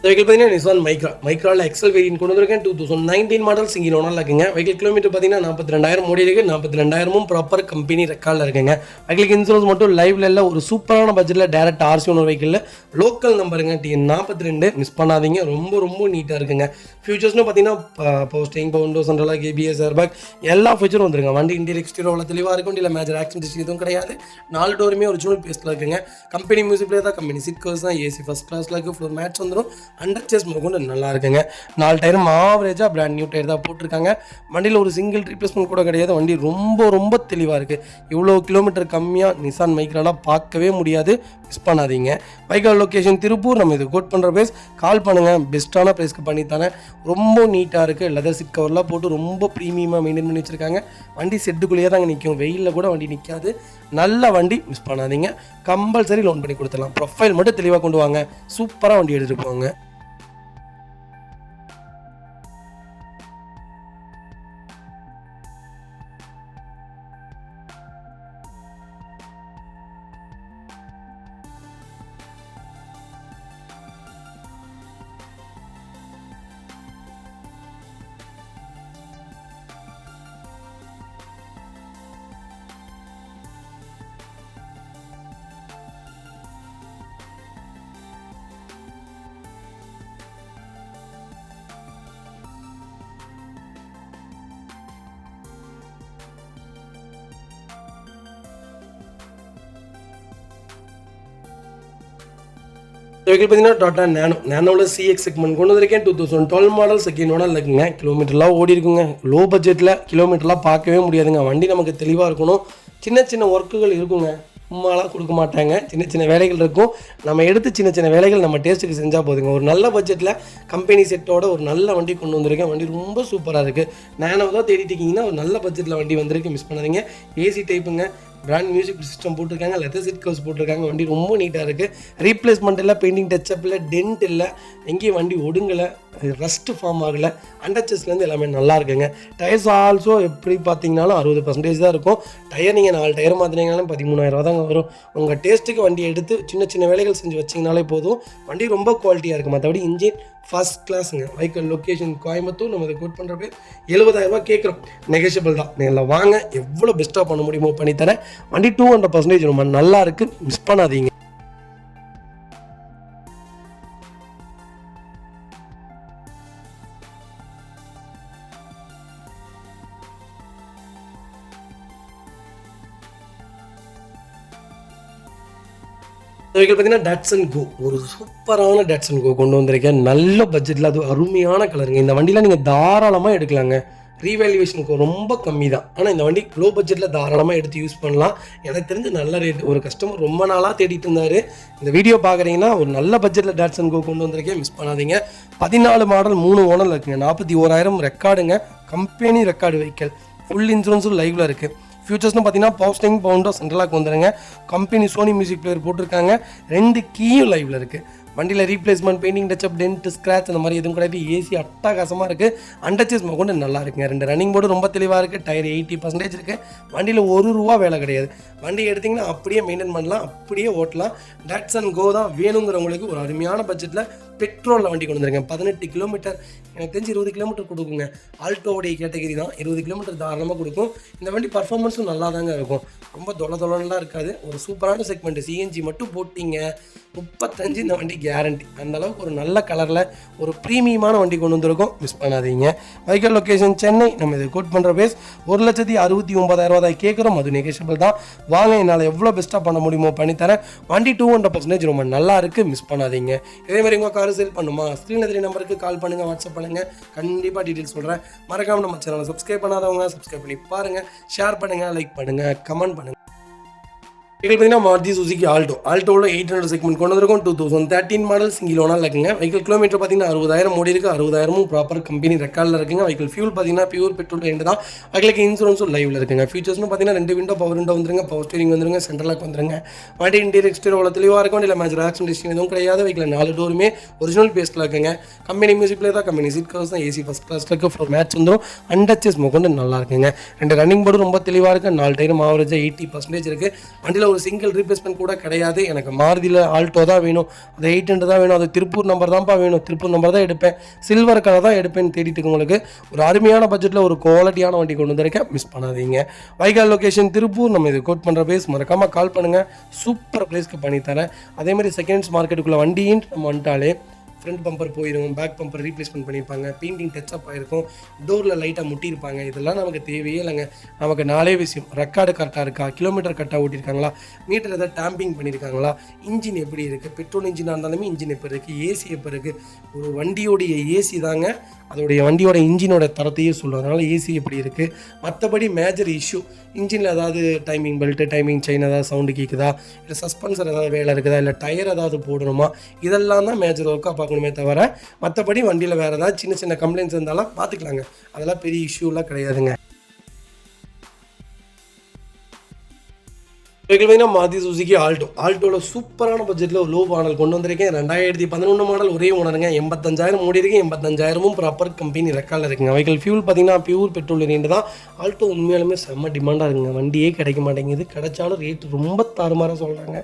வெஹிக்கிள் பார்த்தீங்கன்னா நிசான் மைக்ராவில் எக்ஸல் வேரியன்ட் கொண்டு வந்திருக்கேன். 2019 மாடல், சிங்கிள் ஓனரில் இருக்குங்க. வெஹிக்கிள் கிலோமீட்டர் பார்த்தீங்கன்னா 42,000 ஓடி இருக்குது. 42,000 ப்ராப்பர் கம்பெனி ரெக்கார்டில் இருக்குங்க. வெஹிக்கிளுக்கு இன்சூரன்ஸ் மட்டும் லைவ்ல இல்லை. ஒரு சூப்பரான பட்ஜெட்டில் direct RC owner vehicle, local நம்பருங்க, TN42, மிஸ் பண்ணாதீங்க. ரொம்ப ரொம்ப நீட்டாக இருக்குங்க. ஃபியூச்சர்ஸ்னு பார்த்தீங்கன்னா போஸ்டிங் பவுண்டோ சென்ட்ரலாக ஏபிஎஸ் ஏர்பேக் எல்லா ஃபியூச்சரும் வந்துருங்க. வண்டி இன்டீரியர் எக்ஸ்டீரியர் அவ்வளோ தெளிவாக இருக்கும். இல்லை மேஜர் ஆக்சிடென்ட் எதுவும் கிடையாது. 4 டோருமே ஒரிஜினல் பேஸ்ட்டில் இருக்குங்க. கம்பெனி மியூசிக் பிளே தான், கம்பெனி சீட் கவர்ஸ் தான், ஏசி ஃபஸ்ட் கிளாஸில் இருக்குது. 4 மேட்ச் வந்துடும். அண்டர்சேஸ் கொண்டு நல்லா இருக்குங்க. 4 டயரும் ஆவரேஜாக பிராண்ட் நியூ டயர் தான் போட்டிருக்காங்க. வண்டியில் ஒரு சிங்கிள் ரீப்ளேஸ்மெண்ட் கூட கிடையாது. வண்டி ரொம்ப ரொம்ப தெளிவாக இருக்குது. இவ்வளோ கிலோமீட்டர் கம்மியாக நிசான் மைக்ராலாம் பார்க்கவே முடியாது, மிஸ் பண்ணாதீங்க. வைக்கல் லொக்கேஷன் திருப்பூர். நம்ம இது கோட் பண்ணுற ப்ரைஸ் கால் பண்ணுங்கள், பெஸ்ட்டான ப்ரைஸ்க்கு பண்ணித்தானே. ரொம்ப நீட்டாக இருக்குது. லெதர் சீட் கவர்லாம் போட்டு ரொம்ப ப்ரீமியமாக மெயின்டைன் பண்ணி வச்சுருக்காங்க. வண்டி செட்டுக்குள்ளேயே தாங்க நிற்கும், வெயிலில் கூட வண்டி நிற்காது. நல்ல வண்டி, மிஸ் பண்ணாதீங்க. கம்பல்சரி லோன் பண்ணி கொடுத்துடலாம். ப்ரொஃபைல் மட்டும் தெளிவாக கொண்டு வாங்க, சூப்பராக வண்டி எடுத்துகிட்டு போங்க. வெஹிக்கிள் பார்த்தீங்கன்னா டாட்டா நேனோவில் சிஎக்ஸ் செக்மெண்ட் கொண்டு வந்திருக்கேன். 2012 மாடல் செகண்ட் ஓனர் இருக்குங்க. கிலோமீட்டர்லாம் ஓடி இருக்குங்க. லோ பட்ஜெட்டில் கிலோமீட்டர்லாம் பார்க்கவே முடியாதுங்க. வண்டி நமக்கு தெளிவாக இருக்கணும். சின்ன சின்ன ஒர்க்குகள் இருக்குங்க, சும்மாலாம் கொடுக்க மாட்டாங்க. சின்ன சின்ன வேலைகள் இருக்கும். நம்ம எடுத்து சின்ன சின்ன வேலைகள் நம்ம டேஸ்ட்டுக்கு செஞ்சால் போதுங்க. ஒரு நல்ல பட்ஜெட்டில் கம்பெனி செட்டோட ஒரு நல்ல வண்டி கொண்டு வந்திருக்கேன். வண்டி ரொம்ப சூப்பராக இருக்குது. நேனோ தான் தேடிட்டு இருக்கீங்கன்னா ஒரு நல்ல பட்ஜெட்டில் வண்டி வந்திருக்கு, மிஸ் பண்ணாதீங்க. ஏசி டைப்புங்க, பிராண்ட் மியூசிக் சிஸ்டம் போட்டிருக்காங்க, லெதர் சீட் கவர்ஸ் போட்டிருக்காங்க. வண்டி ரொம்ப நீட்டாக இருக்குது. ரீப்ளேஸ்மெண்ட் இல்லை, பெயிண்டிங் டச்சப் இல்லை, டென்ட் இல்லை, எங்கேயும் வண்டி ஒடுங்கலை, ரஸ்ட் ஃபார்ம் ஆகலை. அண்டர்ச்சஸ்லேருந்து எல்லாமே நல்லா இருக்குங்க. டயர்ஸ் ஆல்சோ எப்படி பார்த்தீங்கன்னாலும் 60% தான் இருக்கும். டயர் நீங்கள் 4 டயர் மாற்றினீங்கனாலும் 13,000 தாங்க வரும். உங்கள் டேஸ்ட்டுக்கு வண்டி எடுத்து சின்ன சின்ன வேலைகள் செஞ்சு வச்சிங்கனாலே போதும். வண்டி ரொம்ப குவாலிட்டியாக இருக்குது. மற்றபடி இன்ஜின் ஃபர்ஸ்ட் கிளாஸுங்க. Vehicle location Coimbatore. நம்ம இதை கோட் பண்ணுற பேர் 70,000 கேட்குறோம். நெகோஷியபிள் தான். நீங்கள் வாங்க, எவ்வளோ பெஸ்ட்டாக பண்ண முடியுமோ பண்ணித்தரேன். வண்டி 200% ரொம்ப நல்லா இருக்குது, மிஸ் பண்ணாதீங்க. வெஹிக்கிள் பார்த்தீங்கன்னா டாட்சன் கோ. ஒரு சூப்பரான டாட்சன் கோ கொண்டு வந்திருக்கேன். நல்ல பட்ஜெட்டில், அது அருமையான கலருங்க. இந்த வண்டியில் நீங்கள் தாராளமாக எடுக்கலாங்க. ரீவேல்யூவேஷனுக்கு ரொம்ப கம்மி தான். ஆனால் இந்த வண்டி லோ பட்ஜெட்டில் தாராளமாக எடுத்து யூஸ் பண்ணலாம். எனக்கு தெரிஞ்சு நல்ல ரேட். ஒரு கஸ்டமர் ரொம்ப நாளாக தேடிட்டு இருந்தார். இந்த வீடியோ பார்க்குறீங்கன்னா ஒரு நல்ல பட்ஜெட்டில் டாட்சன் கோ கொண்டு வந்திருக்கேன், மிஸ் பண்ணாதீங்க. 14 மாடல் 3 ஓனர் இருக்குங்க. 41,000 ரெக்கார்டுங்க. Company record vehicle. ஃபுல் இன்சூரன்ஸும் லைவில் இருக்குது. ஃபியூச்சர்ஸ்னு பார்த்தீங்கன்னா பவர் ஸ்டீரிங், பவுண்டோ, சென்ட்ரலாக வந்துடுங்க. கம்பெனி சோனி மியூசிக் பிளேயர் போட்டிருக்காங்க. 2 கீயும் லைவில் இருக்குது. வண்டியில் replacement, painting touch up, dent, scratch அந்த மாதிரி எதுவும் கிடையாது. ஏசி அட்டகாசமாக இருக்குது. அண்டர்ச்சேஸ் கொண்டு நல்லா இருக்குங்க. 2 ரன்னிங் போர்டு ரொம்ப தெளிவாக இருக்குது. டயர் 80% இருக்குது. வண்டியில் ₹1 வேலை கிடையாது. வண்டி எடுத்திங்கன்னா அப்படியே மெயின்டைன் பண்ணலாம், அப்படியே ஓட்டலாம். டாட்சன் கோ தான் வேணுங்கிறவங்களுக்கு ஒரு அருமையான பட்ஜெட்டில் பெட்ரோலில் வண்டி கொண்டு வந்துருக்கேன். 18 கிலோமீட்டர், எனக்கு தெரிஞ்சு 20 கிலோமீட்டர் கொடுக்குங்க. ஆல்டோவுடைய கேட்டகரி தான். 20 கிலோமீட்டர் தாராளமாக கொடுக்கும். இந்த வண்டி பர்ஃபார்மன்ஸும் நல்லா தாங்க இருக்கும். ரொம்ப தொலைலாம் இருக்காது. ஒரு சூப்பரான செக்மெண்ட். சிஎன்ஜி மட்டும் போட்டிங்க 35 இந்த வண்டி கேரண்டி. அந்தளவுக்கு ஒரு நல்ல கலரில் ஒரு ப்ரீமியமான வண்டி கொண்டு வந்திருக்கோம், மிஸ் பண்ணாதீங்க. Vehicle location Chennai. நம்ம இதை கோட் பண்ணுற பேஸ் 1,69,000 தான் கேட்குறோம். அது நெகோஷியபிள் தான். வாங்க, என்னால் எவ்வளோ பெஸ்ட்டாக பண்ண முடியுமோ பண்ணித்தரேன். வண்டி 200% ரொம்ப நல்லா இருக்குது, மிஸ் பண்ணாதீங்க. இதே மாதிரி உங்கள் கார் சேல் பண்ணுமா, ஸ்க்ரீனில் தெரிய நம்பருக்கு கால் பண்ணுங்கள், வாட்ஸ்அப் பண்ணுங்கள். கண்டிப்பாக டீட்டெயில்ஸ் சொல்கிறேன். மறக்காமல் நம்ம சேனலை சப்ஸ்கிரைப் பண்ணாதவங்க சப்ஸ்கிரைப் பண்ணி பாருங்கள், ஷேர் பண்ணுங்கள், லைக் பண்ணுங்கள், கமெண்ட் பண்ணுங்கள். வெஹிக்கிள் பார்த்தீங்கன்னா மாருதி சுசுகி ஆல்டோவில் 800 செக்மெண்ட் கொண்டு வந்திருக்கும். 2013 மாடல் சிங்கிள் ஓனர் இருக்குங்க. வெஹிக்கிள் கிலோமீட்டர் பார்த்தீங்கன்னா 60,000 ஓடி இருக்குது. 60,000 ப்ராப்பர் கம்பெனி ரெக்கார்டில் இருக்குங்க. வெஹிக்கிள் ஃபியூல் பார்த்தீங்கன்னா பியூர் பெட்ரோல் ரெண்டு தான். வெஹிக்கிளுக்கு இன்சூரன்ஸும் லைவில் இருக்குங்க. ஃபீச்சர்ஸ்னு பார்த்தீங்கன்னா 2 விண்டோ, பவர் விண்டோ வந்துருங்க, பவர் ஸ்டீரிங் வந்துருங்க, சென்ட்ரலாக வந்துருங்க. வண்டி இன்டீரியர் எக்ஸ்டீரியர் அவ்வளோ தெளிவாக இருக்கும். இல்லை மேஜர் ஆக்சிடென்ட் எதுவும் கிடையாது. வெஹிக்கிள் 4 டோருமே ஒரிஜினல் பேஸ்ட்டில் இருக்குங்க. கம்பெனி மியூசிக்கில் தான், கம்பெனி சீட் கவர்ஸ் தான், ஏசி ஃபஸ்ட் கிளாஸில் இருக்குது. ஃப்ளோர் மேட்ச் வந்துடும். அண்டர்ச்சேஸ் கொண்டு நல்லா இருக்குங்க. 2 ரன்னிங் போர்டு ரொம்ப தெளிவாக இருக்குது. 4 டயரும் ஆவரேஜாக 80% இருக்குது. வண்டியில் ஒரு சிங்கிள் ரீப்ளேஸ்மெண்ட் கூட கிடையாது. எனக்கு மாருதியில் ஆல்டோ தான் வேணும், அது 800 தான் வேணும், அது திருப்பூர் நம்பர் தான்ப்பா வேணும், திருப்பூர் நம்பர் தான் எடுப்பேன், சில்வர் கலர் தான் எடுப்பேன்னு தேடிட்டு உங்களுக்கு ஒரு அருமையான பட்ஜெட்டில் ஒரு குவாலிட்டியான வண்டி கொண்டு வந்திருக்கேன், மிஸ் பண்ணாதீங்க. வைகால் லொக்கேஷன் திருப்பூர். நம்ம இது கோட் பண்ணுற பேஸ் மறக்காமல் கால் பண்ணுங்கள், சூப்பர் ப்ரைஸ்க்கு பண்ணித்தரேன். அதேமாதிரி செகண்ட்ஸ் மார்க்கெட்டுக்குள்ளே வண்டின்னு நம்ம வந்துட்டாலே ஃப்ரண்ட் பம்பர் போயிடும், பேக் பம்பர் ரீப்ளேஸ்மெண்ட் பண்ணியிருப்பாங்க, பெயிண்டிங் டச்சப் ஆகிருக்கும், டோரில் லைட்டாக முட்டியிருப்பாங்க. இதெல்லாம் நமக்கு தேவையே இல்லைங்க. நமக்கு 4 விஷயம்: ரெக்கார்டு கரெக்டாக இருக்கா, கிலோமீட்டர் கரெக்டாக ஓட்டியிருக்காங்களா, மீட்டர் எதாவது டேம்பிங் பண்ணியிருக்காங்களா, இன்ஜின் எப்படி இருக்குது, பெட்ரோல் இன்ஜினாக இருந்தாலுமே இன்ஜின் எப்போ இருக்குது, ஏசி எப்போ இருக்குது. ஒரு வண்டியோடைய ஏசி தாங்க அதோடைய வண்டியோட இன்ஜினோட தரத்தையே சொல்லும். அதனால் ஏசி எப்படி இருக்குது. மற்றபடி மேஜர் இஷ்யூ இன்ஜினில் ஏதாவது டைமிங் பெல்ட்டு, டைமிங் செயின் ஏதாவது சவுண்டு கேட்குதா, இல்லை சஸ்பென்சர் ஏதாவது வேலை இருக்குதா, இல்லை டயர் ஏதாவது போடணுமா, இதெல்லாம் தான் மேஜர் ஒர்க்காக பார்க்கணுமே தவிர மற்றபடி வண்டியில் வேறு ஏதாவது சின்ன சின்ன கம்ப்ளைண்ட்ஸ் இருந்தாலும் பார்த்துக்கலாங்க. அதெல்லாம் பெரிய இஷ்யூலாம் கிடையாதுங்க. வெஹிக்கிள் பார்த்தீங்கன்னா மாருதி சுசுகி ஆல்டோவில் சூப்பரான பட்ஜெட்டில் ஒரு லோ மாடல் கொண்டு வந்திருக்கேன். 2011 மாடல் ஒரே ஓனருங்க. 85,000 ஓடி இருக்குது. 85,000 ப்ராப்பர் கம்பெனி ரெக்கார்டில் இருக்குங்க. வெஹிக்கிள் ஃபியூல் பார்த்தீங்கன்னா பியூர் பெட்ரோல் ரேட்டு தான். ஆல்டோ உண்மையாலுமே செம்ம டிமாண்டாக இருக்குங்க. வண்டியே கிடைக்க மாட்டேங்குது. கிடைச்சாலும் ரேட்டு ரொம்ப தாறுமாறாக சொல்கிறாங்க.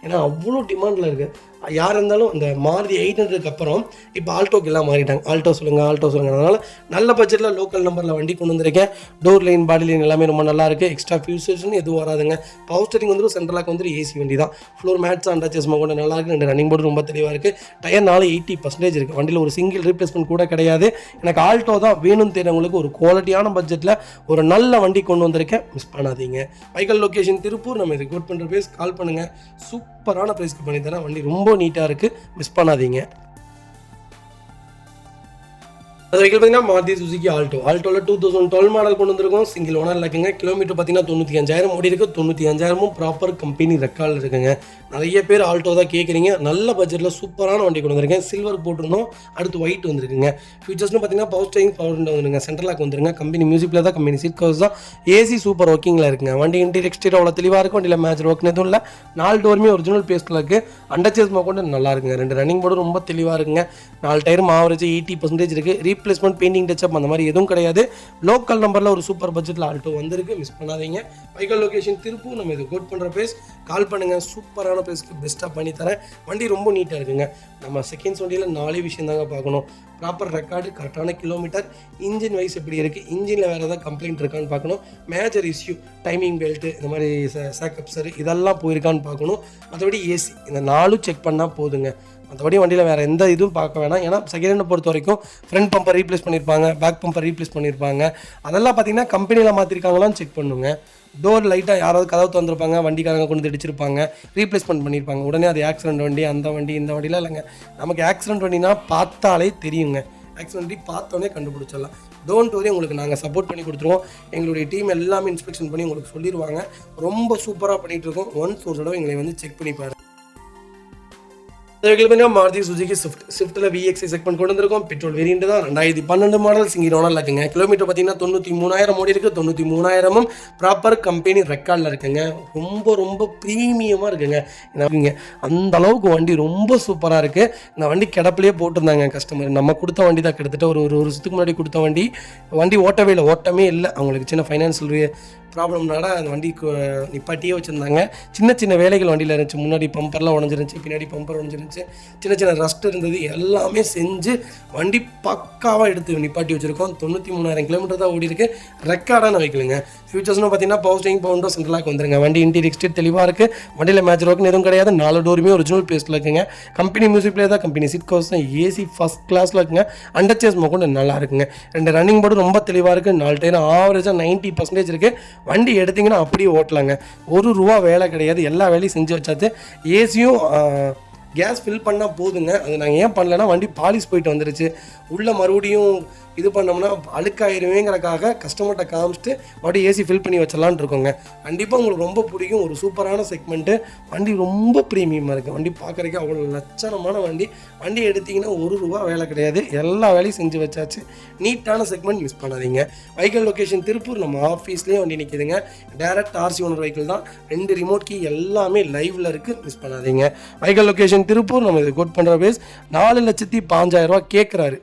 ஏன்னா அவ்வளோ டிமாண்டில் இருக்குது. யார் இருந்தாலும் இந்த மாருதி 800க்கு அப்புறம் இப்போ ஆல்டோக்கு எல்லாம் மாறிட்டாங்க. ஆல்டோ சொல்லுங்கள். அதனால் நல்ல பட்ஜெட்டில் லோக்கல் நம்பரில் வண்டி கொண்டு வந்திருக்கேன். டோர் லைன், பாடி லைன் எல்லாமே ரொம்ப நல்லா இருக்குது. எக்ஸ்ட்ரா ஃபியூச்சர்ஸ்னு எதுவும் வராதுங்க. பவர் ஸ்டீரிங் வந்துடும், சென்ட்ரலாக வந்துடும், ஏசி வண்டி தான். ஃப்ளோர் மேட்ஸ் அண்டர்ச்சேஸ் கொண்டு நல்லா இருக்குது. 2 ரன்னிங் போர்டு ரொம்ப தெளிவாக இருக்குது. டயர் 80% இருக்குது. வண்டியில் ஒரு சிங்கிள் ரீப்ளேஸ்மெண்ட் கூட கிடையாது. எனக்கு ஆல்டோ தான் வேணும்னு தெரிஞ்சவங்களுக்கு ஒரு குவாலிட்டியான பட்ஜெட்டில் ஒரு நல்ல வண்டி கொண்டு வந்திருக்கேன், மிஸ் பண்ணாதீங்க. வைக்கல் லொக்கேஷன் திருப்பூர். நம்ம இது கோட் பண்ணுற பேஸ் கால் பண்ணுங்கள். சூப்பரான ப்ரைஸ்க்கு பண்ணி தரேன். வண்டி ரொம்ப நீட்டாக இருக்குது, மிஸ் பண்ணாதீங்க. அது வெஹிக்கிள் பார்த்தீங்கன்னா மாருதி சுசுகி ஆல்டோவில் 2012 மாடல் கொண்டு வந்திருக்கோம். சிங்கிள் ஓனர் இருக்குங்க. கிலோமீட்டர் பார்த்தீங்கன்னா 95,000 ஓடி இருக்குது. 95,000 ப்ராப்பர் கம்பெனி ரெக்கார்டில் இருக்குங்க. நிறைய பேர் ஆல்டோ தான் கேட்குறீங்க. நல்ல பட்ஜெட்டில் சூப்பரான வண்டி கொண்டு வந்திருக்கேன். சில்வர் போட்டிருந்தோம், அடுத்து ஒயிட் வந்துருக்குங்க. ஃபியூச்சர்ஸ்னு பார்த்தீங்கன்னா பவர் ஸ்டேரிங், பவர் விண்டோ வந்துருங்க. சென்ட்ரல் லாக் வந்துருங்க. கம்பெனி மியூசிக்கில் தான், கம்பெனி சீட் கவர்ஸ் தான். ஏசி சூப்பர் ஒர்க்கிங்கில் இருக்குங்க. வண்டி இன்டீரியர் எக்ஸ்டீரியர் அவ்வளோ தெளிவாக இருக்கும். வண்டியில் மேஜர் ஒர்க் எதுவும் இல்லை. 4 டோருமே ஒரிஜினல் பேஸ்டில் இருக்குது. அண்டர்சேஸ் கொண்டு நல்லா இருக்குங்க. 2 ரன்னிங் போர்டு ரொம்ப தெளிவாக இருக்குங்க. 4 டயரும் ஆவரேஜ் 80% இருக்குது. ரீப்ளேஸ்மெண்ட், பெயிண்டிங் டச்சப் அந்த மாதிரி எதுவும் கிடையாது. லோக்கல் நம்பரில் ஒரு சூப்பர் பட்ஜெட்டில் ஆல்டோ வந்திருக்கு, மிஸ் பண்ணாதீங்க. Vehicle location Tiruppur. நம்ம இது கோட் பண்ணுற ப்ரைஸ் கால் பண்ணுங்கள். சூப்பரான ப்ரைஸ்க்கு பெஸ்ட்டாக பண்ணி தரேன். வண்டி ரொம்ப நீட்டாக இருக்குங்க. நம்ம செகண்ட்ஸ் வண்டியில் 4 விஷயம் தாங்க பார்க்கணும். ப்ராப்பர் ரெக்கார்டு, கரெக்டான கிலோமீட்டர், இன்ஜின் வைஸ் எப்படி இருக்குது, இன்ஜினில் வேறு ஏதாவது கம்ப்ளைண்ட் இருக்கான்னு பார்க்கணும். மேஜர் இஷ்யூ, டைமிங் பெல்ட்டு, இந்த மாதிரி சேக்கப்ஸரு இதெல்லாம் போயிருக்கான்னு பார்க்கணும். மற்றபடி ஏசி, இந்த 4 செக் பண்ணால் போதுங்க. மற்றபடி வண்டியில் வேறு எந்த இதுவும் பார்க்க வேணாம். ஏன்னா செகண்ட் ஹேண்டை பொறுத்த வரைக்கும் ஃப்ரண்ட் பம்பர் ரீப்ளேஸ் பண்ணியிருப்பாங்க, பேக் பம்பர் ரீப்ளேஸ் பண்ணியிருப்பாங்க. அதெல்லாம் பார்த்தீங்கன்னா கம்பெனியில் மாற்றிருக்காங்களான்னு செக் பண்ணுங்க. டோர் லைட்டாக யாராவது கதவு திறந்துருப்பாங்க, வண்டிக்காரங்க கொண்டு அடிச்சிருப்பாங்க, ரீப்ளேஸ்மெண்ட் பண்ணியிருப்பாங்க. உடனே அது ஆக்சிடென்ட் வண்டி, அந்த வண்டி இந்த வண்டிலாம் இல்லைங்க. நமக்கு ஆக்சிடென்ட் வண்டினா பார்த்தாலே தெரியுங்க. ஆக்சிடென்ட் வண்டி பார்த்தோன்னே கண்டுபிடிச்சிடலாம். டோன்ட் வரி, உங்களுக்கு நாங்கள் சப்போர்ட் பண்ணி கொடுத்துருவோம். எங்களுடைய டீம் எல்லாமே இன்ஸ்பெக்ஷன் பண்ணி உங்களுக்கு சொல்லிடுவாங்க. ரொம்ப சூப்பராக பண்ணிகிட்டு இருக்கோம். ஒன்ஸ் ஒரு தடவை எங்களை வந்து செக் பண்ணி பாருங்கள். மாருதி சுசுகி ஸ்விஃப்ட்டில் VXI செக்மெண்ட் கொண்டு வந்திருக்கோம். பெட்ரோல் வேரியண்ட் தான். 2012 மாடல் சிங்கிள் ஓனரில் இருக்குங்க. கிலோமீட்டர் பார்த்தீங்கன்னா 93,000 ஓடி இருக்குது. 93,000 ப்ராப்பர் கம்பெனி ரெக்கார்டில் இருக்குங்க. ரொம்ப ரொம்ப ப்ரீமியமாக இருக்குங்க. அந்த அளவுக்கு வண்டி ரொம்ப சூப்பராக இருக்குது. இந்த வண்டி கிடப்பிலே போட்டிருந்தாங்க கஸ்டமர். நம்ம கொடுத்த வண்டி தான், கிட்டத்தட்ட ஒரு வருஷத்துக்கு முன்னாடி கொடுத்த வண்டி ஓட்டமே இல்லை. அவங்களுக்கு சின்ன ஃபைனான்சியல் ப்ராப்ளம்னால அந்த வண்டி நிப்பாட்டியே வச்சுருந்தாங்க. சின்ன வேலைகள் வண்டியில் இருந்துச்சு. முன்னாடி பம்பர்லாம் உடஞ்சிருந்துச்சு, பின்னாடி பம்பர் உடஞ்சிருந்துச்சு, சின்ன ரஸ்ட் இருந்தது. எல்லாமே செஞ்சு வண்டி பக்காவாக எடுத்து நிப்பாட்டி வச்சுருக்கோம். 93,000 கிலோமீட்டர் தான் ஓடி இருக்குது. ரெக்கார்டான வைக்கலுங்க. ஃபியூச்சர்ஸ்னு பார்த்தீங்கன்னா power steering, power window, central lock வந்துருங்க. வண்டி இன்டீரியர் எக்ஸ்டீரியர் தெளிவாக இருக்குது. வண்டியில் மேஜர் ஒர்க்னு எதுவும் கிடையாது. 4 டோருமே ஒரிஜினல் பேஸ்ட்டில் இருக்குங்க. கம்பெனி மியூசிக் பிளேயர் தான், கம்பெனி சீட் கவர்ஸ் தான், ஏசி ஃபஸ்ட் கிளாஸில் இருக்குங்க. அண்டர்சேஸ் கொண்டு நல்லா இருக்குங்க. 2 ரன்னிங் போர்டு ரொம்ப தெளிவாக இருக்குது. 4 டயர் ஆவரேஜாக 90% இருக்குது. வண்டி எடுத்திங்கன்னா அப்படியே ஓட்டலாங்க. ₹1 வேலை கிடையாது. எல்லா வேலையும் செஞ்சு வச்சாச்சு. ஏசியும் கேஸ் ஃபில் பண்ணால் போதுங்க. அது நாங்கள் ஏன் பண்ணலைன்னா வண்டி பாலிஷ் போயிட்டு வந்துருச்சு. உள்ளே மறுபடியும் இது பண்ணோம்னா அழுக்காயிருவேங்கிறக்காக கஸ்டமர்கிட்ட காமிச்சிட்டு மறுபடியும் ஏசி ஃபில் பண்ணி வச்சிடலான்னு இருக்கோங்க. கண்டிப்பாக உங்களுக்கு ரொம்ப பிடிக்கும். ஒரு சூப்பரான செக்மெண்ட்டு. வண்டி ரொம்ப ப்ரீமியமாக இருக்குது. வண்டி பார்க்குறதுக்கு அவ்வளோ லட்சணமான வண்டி எடுத்திங்கன்னா ₹1 வேலை கிடையாது. எல்லா வேலையும் செஞ்சு வச்சாச்சு. நீட்டான செக்மெண்ட், மிஸ் பண்ணாதீங்க. Vehicle location Tiruppur. நம்ம ஆஃபீஸ்லேயே வண்டி நிற்கிதுங்க. டேரக்ட் RC ஓனர் வெஹிக்கிள் தான். 2 ரிமோட் கீ எல்லாமே லைவில் இருக்குது, மிஸ் பண்ணாதீங்க. Vehicle location Tiruppur. நம்ம இது கோட் பண்ணுற பேஸ் 4,05,000 கேட்குறாரு.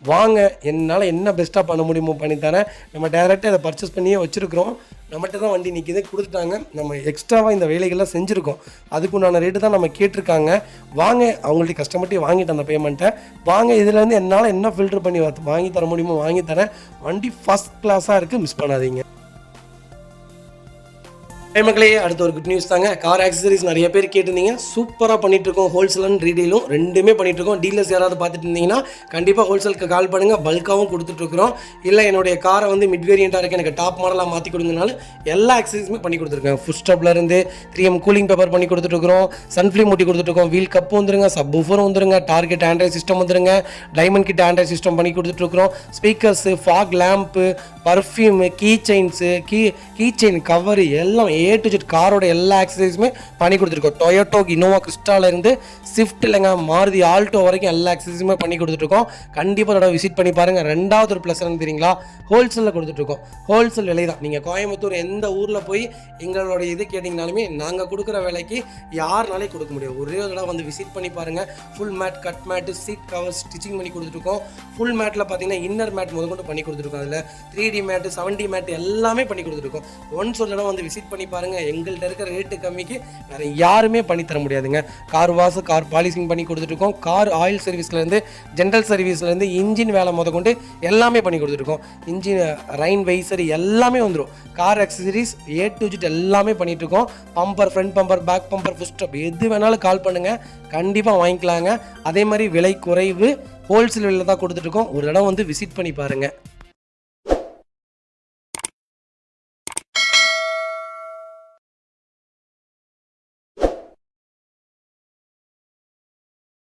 வாங்க, என்னால் என்ன பெஸ்ட்டாக பண்ண முடியுமோ பண்ணித்தரேன். நம்ம டேரெக்டாக அதை பர்ச்சேஸ் பண்ணியே வச்சுருக்கிறோம். நம்மகிட்ட தான் வண்டி நிற்கிது, கொடுத்துட்டாங்க. நம்ம எக்ஸ்ட்ராவாக இந்த வேலைகள்லாம் செஞ்சுருக்கோம். அதுக்குண்டான ரேட்டு தான் நம்ம கேட்டிருக்காங்க. வாங்க, அவங்கள்ட்ட கஸ்டமர்ட்டே வாங்கிட்டு அந்த பேமெண்ட்டை வாங்க. இதுலேருந்து என்னால் என்ன ஃபில்டர் பண்ணி வாங்கி தர முடியுமோ வாங்கி தரேன். வண்டி ஃபஸ்ட் கிளாஸாக இருக்குது, மிஸ் பண்ணாதீங்க. மக்களே, அடுத்த ஒரு குட் நியூஸ் தாங்க. கார் ஆக்சசரிஸ் நிறைய பேர் கேட்டிருந்தீங்க. சூப்பராக பண்ணிட்டு இருக்கோம். ஹோல்சேல் அண்ட் ரீடெயிலும் ரெண்டுமே பண்ணிட்டு இருக்கோம். டீலர்ஸ் யாராவது பார்த்துட்டு இருந்தீங்கன்னா கண்டிப்பாக ஹோல்சேலுக்கு கால் பண்ணுங்கள். பல்காகவும் கொடுத்துட்ருக்குறோம். இல்லை என்னுடைய காரை வந்து மிட் வேரியண்ட்டாக இருக்குது, எனக்கு டாப் மாடலாக மாற்றி கொடுங்கனாலும் எல்லா ஆக்சசரிஸுமே பண்ணி கொடுத்துருக்கேன். ஃபுட் ஸ்டாப்லேருந்து 3M கூலிங் பேப்பர் பண்ணி கொடுத்துட்ருக்குறோம். சன்ஃப்ளீம் மூட்டி கொடுத்துட்ருக்கோம். வீல் கப்பு வந்துருங்க, சப் ஊஃபரும் வந்துருங்க, டார்கெட் ஆண்ட்ராய்ட் சிஸ்டம் வந்துருங்க, டைமண்ட் கிட் ஆண்ட்ராய்ட் சிஸ்டம் பண்ணி கொடுத்துட்ருக்குறோம். Speakers, fog lamp, perfume, key chains, key chain cover எல்லாம் A to Z காரோட எல்லா ஆக்சசரிஸுமே பண்ணி கொடுத்துருக்கோம். டொயோட்டோ, இனோவா கிறிஸ்டாலேருந்து ஸ்விஃப்ட் இல்லைங்க, மாருதி ஆல்டோ வரைக்கும் எல்லா ஆக்சசரிஸுமே பண்ணி கொடுத்துட்ருக்கோம். கண்டிப்பாக அதோட விசிட் பண்ணி பாருங்கள். ரெண்டாவது ஒரு ப்ளஸ் என்னன்னு தெரியுங்களா, ஹோல்சேலில் கொடுத்துட்ருக்கோம். ஹோல்சேல் விலை தான். நீங்கள் கோயம்புத்தூர் எந்த ஊரில் போய் எங்களோட இது கேட்டிங்கனாலுமே நாங்கள் கொடுக்குற விலைக்கு யாருனாலே கொடுக்க முடியும். ஒரே தடவை வந்து விசிட் பண்ணி பாருங்கள். Full mat, cut mat, seat cover stitching பண்ணி கொடுத்துருக்கோம். ஃபுல் மேட்டில் பார்த்தீங்கன்னா இன்னர் மேட் முதற்கொண்டு பண்ணி கொடுத்துருக்கோம். அதில் 3D மேட்டு, 7D மேட்டு எல்லாமே பண்ணி கொடுத்துருக்கோம். ஒன்ஸ் ஒரு தடவை வந்து விசிட் பண்ணி பாருங்கள். எங்கள்கிட்ட இருக்கிற ரேட்டு கம்மிக்கு வேறு யாருமே பண்ணித்தர முடியாதுங்க. கார் வாஷ், கார் பாலிசிங் பண்ணி கொடுத்துட்ருக்கோம். கார் ஆயில் சர்வீஸ்லேருந்து, ஜென்ரல் சர்வீஸ்லேருந்து, இன்ஜின் வேலை முதற்கொண்டு எல்லாமே பண்ணி கொடுத்துருக்கோம். இன்ஜின் ரைன் வைசர் எல்லாமே வந்துடும். Car accessories A to Z எல்லாமே பண்ணிகிட்ருக்கோம். Bumper, front bumper, back bumper, foot step எது வேணாலும் கால் பண்ணுங்கள், கண்டிப்பாக வாங்கிக்கலாங்க. அதே மாதிரி விலை குறைவு, ஹோல்சேல் விலையில் தான் கொடுத்துட்ருக்கோம். ஒரு இடம் வந்து விசிட் பண்ணி பாருங்கள்.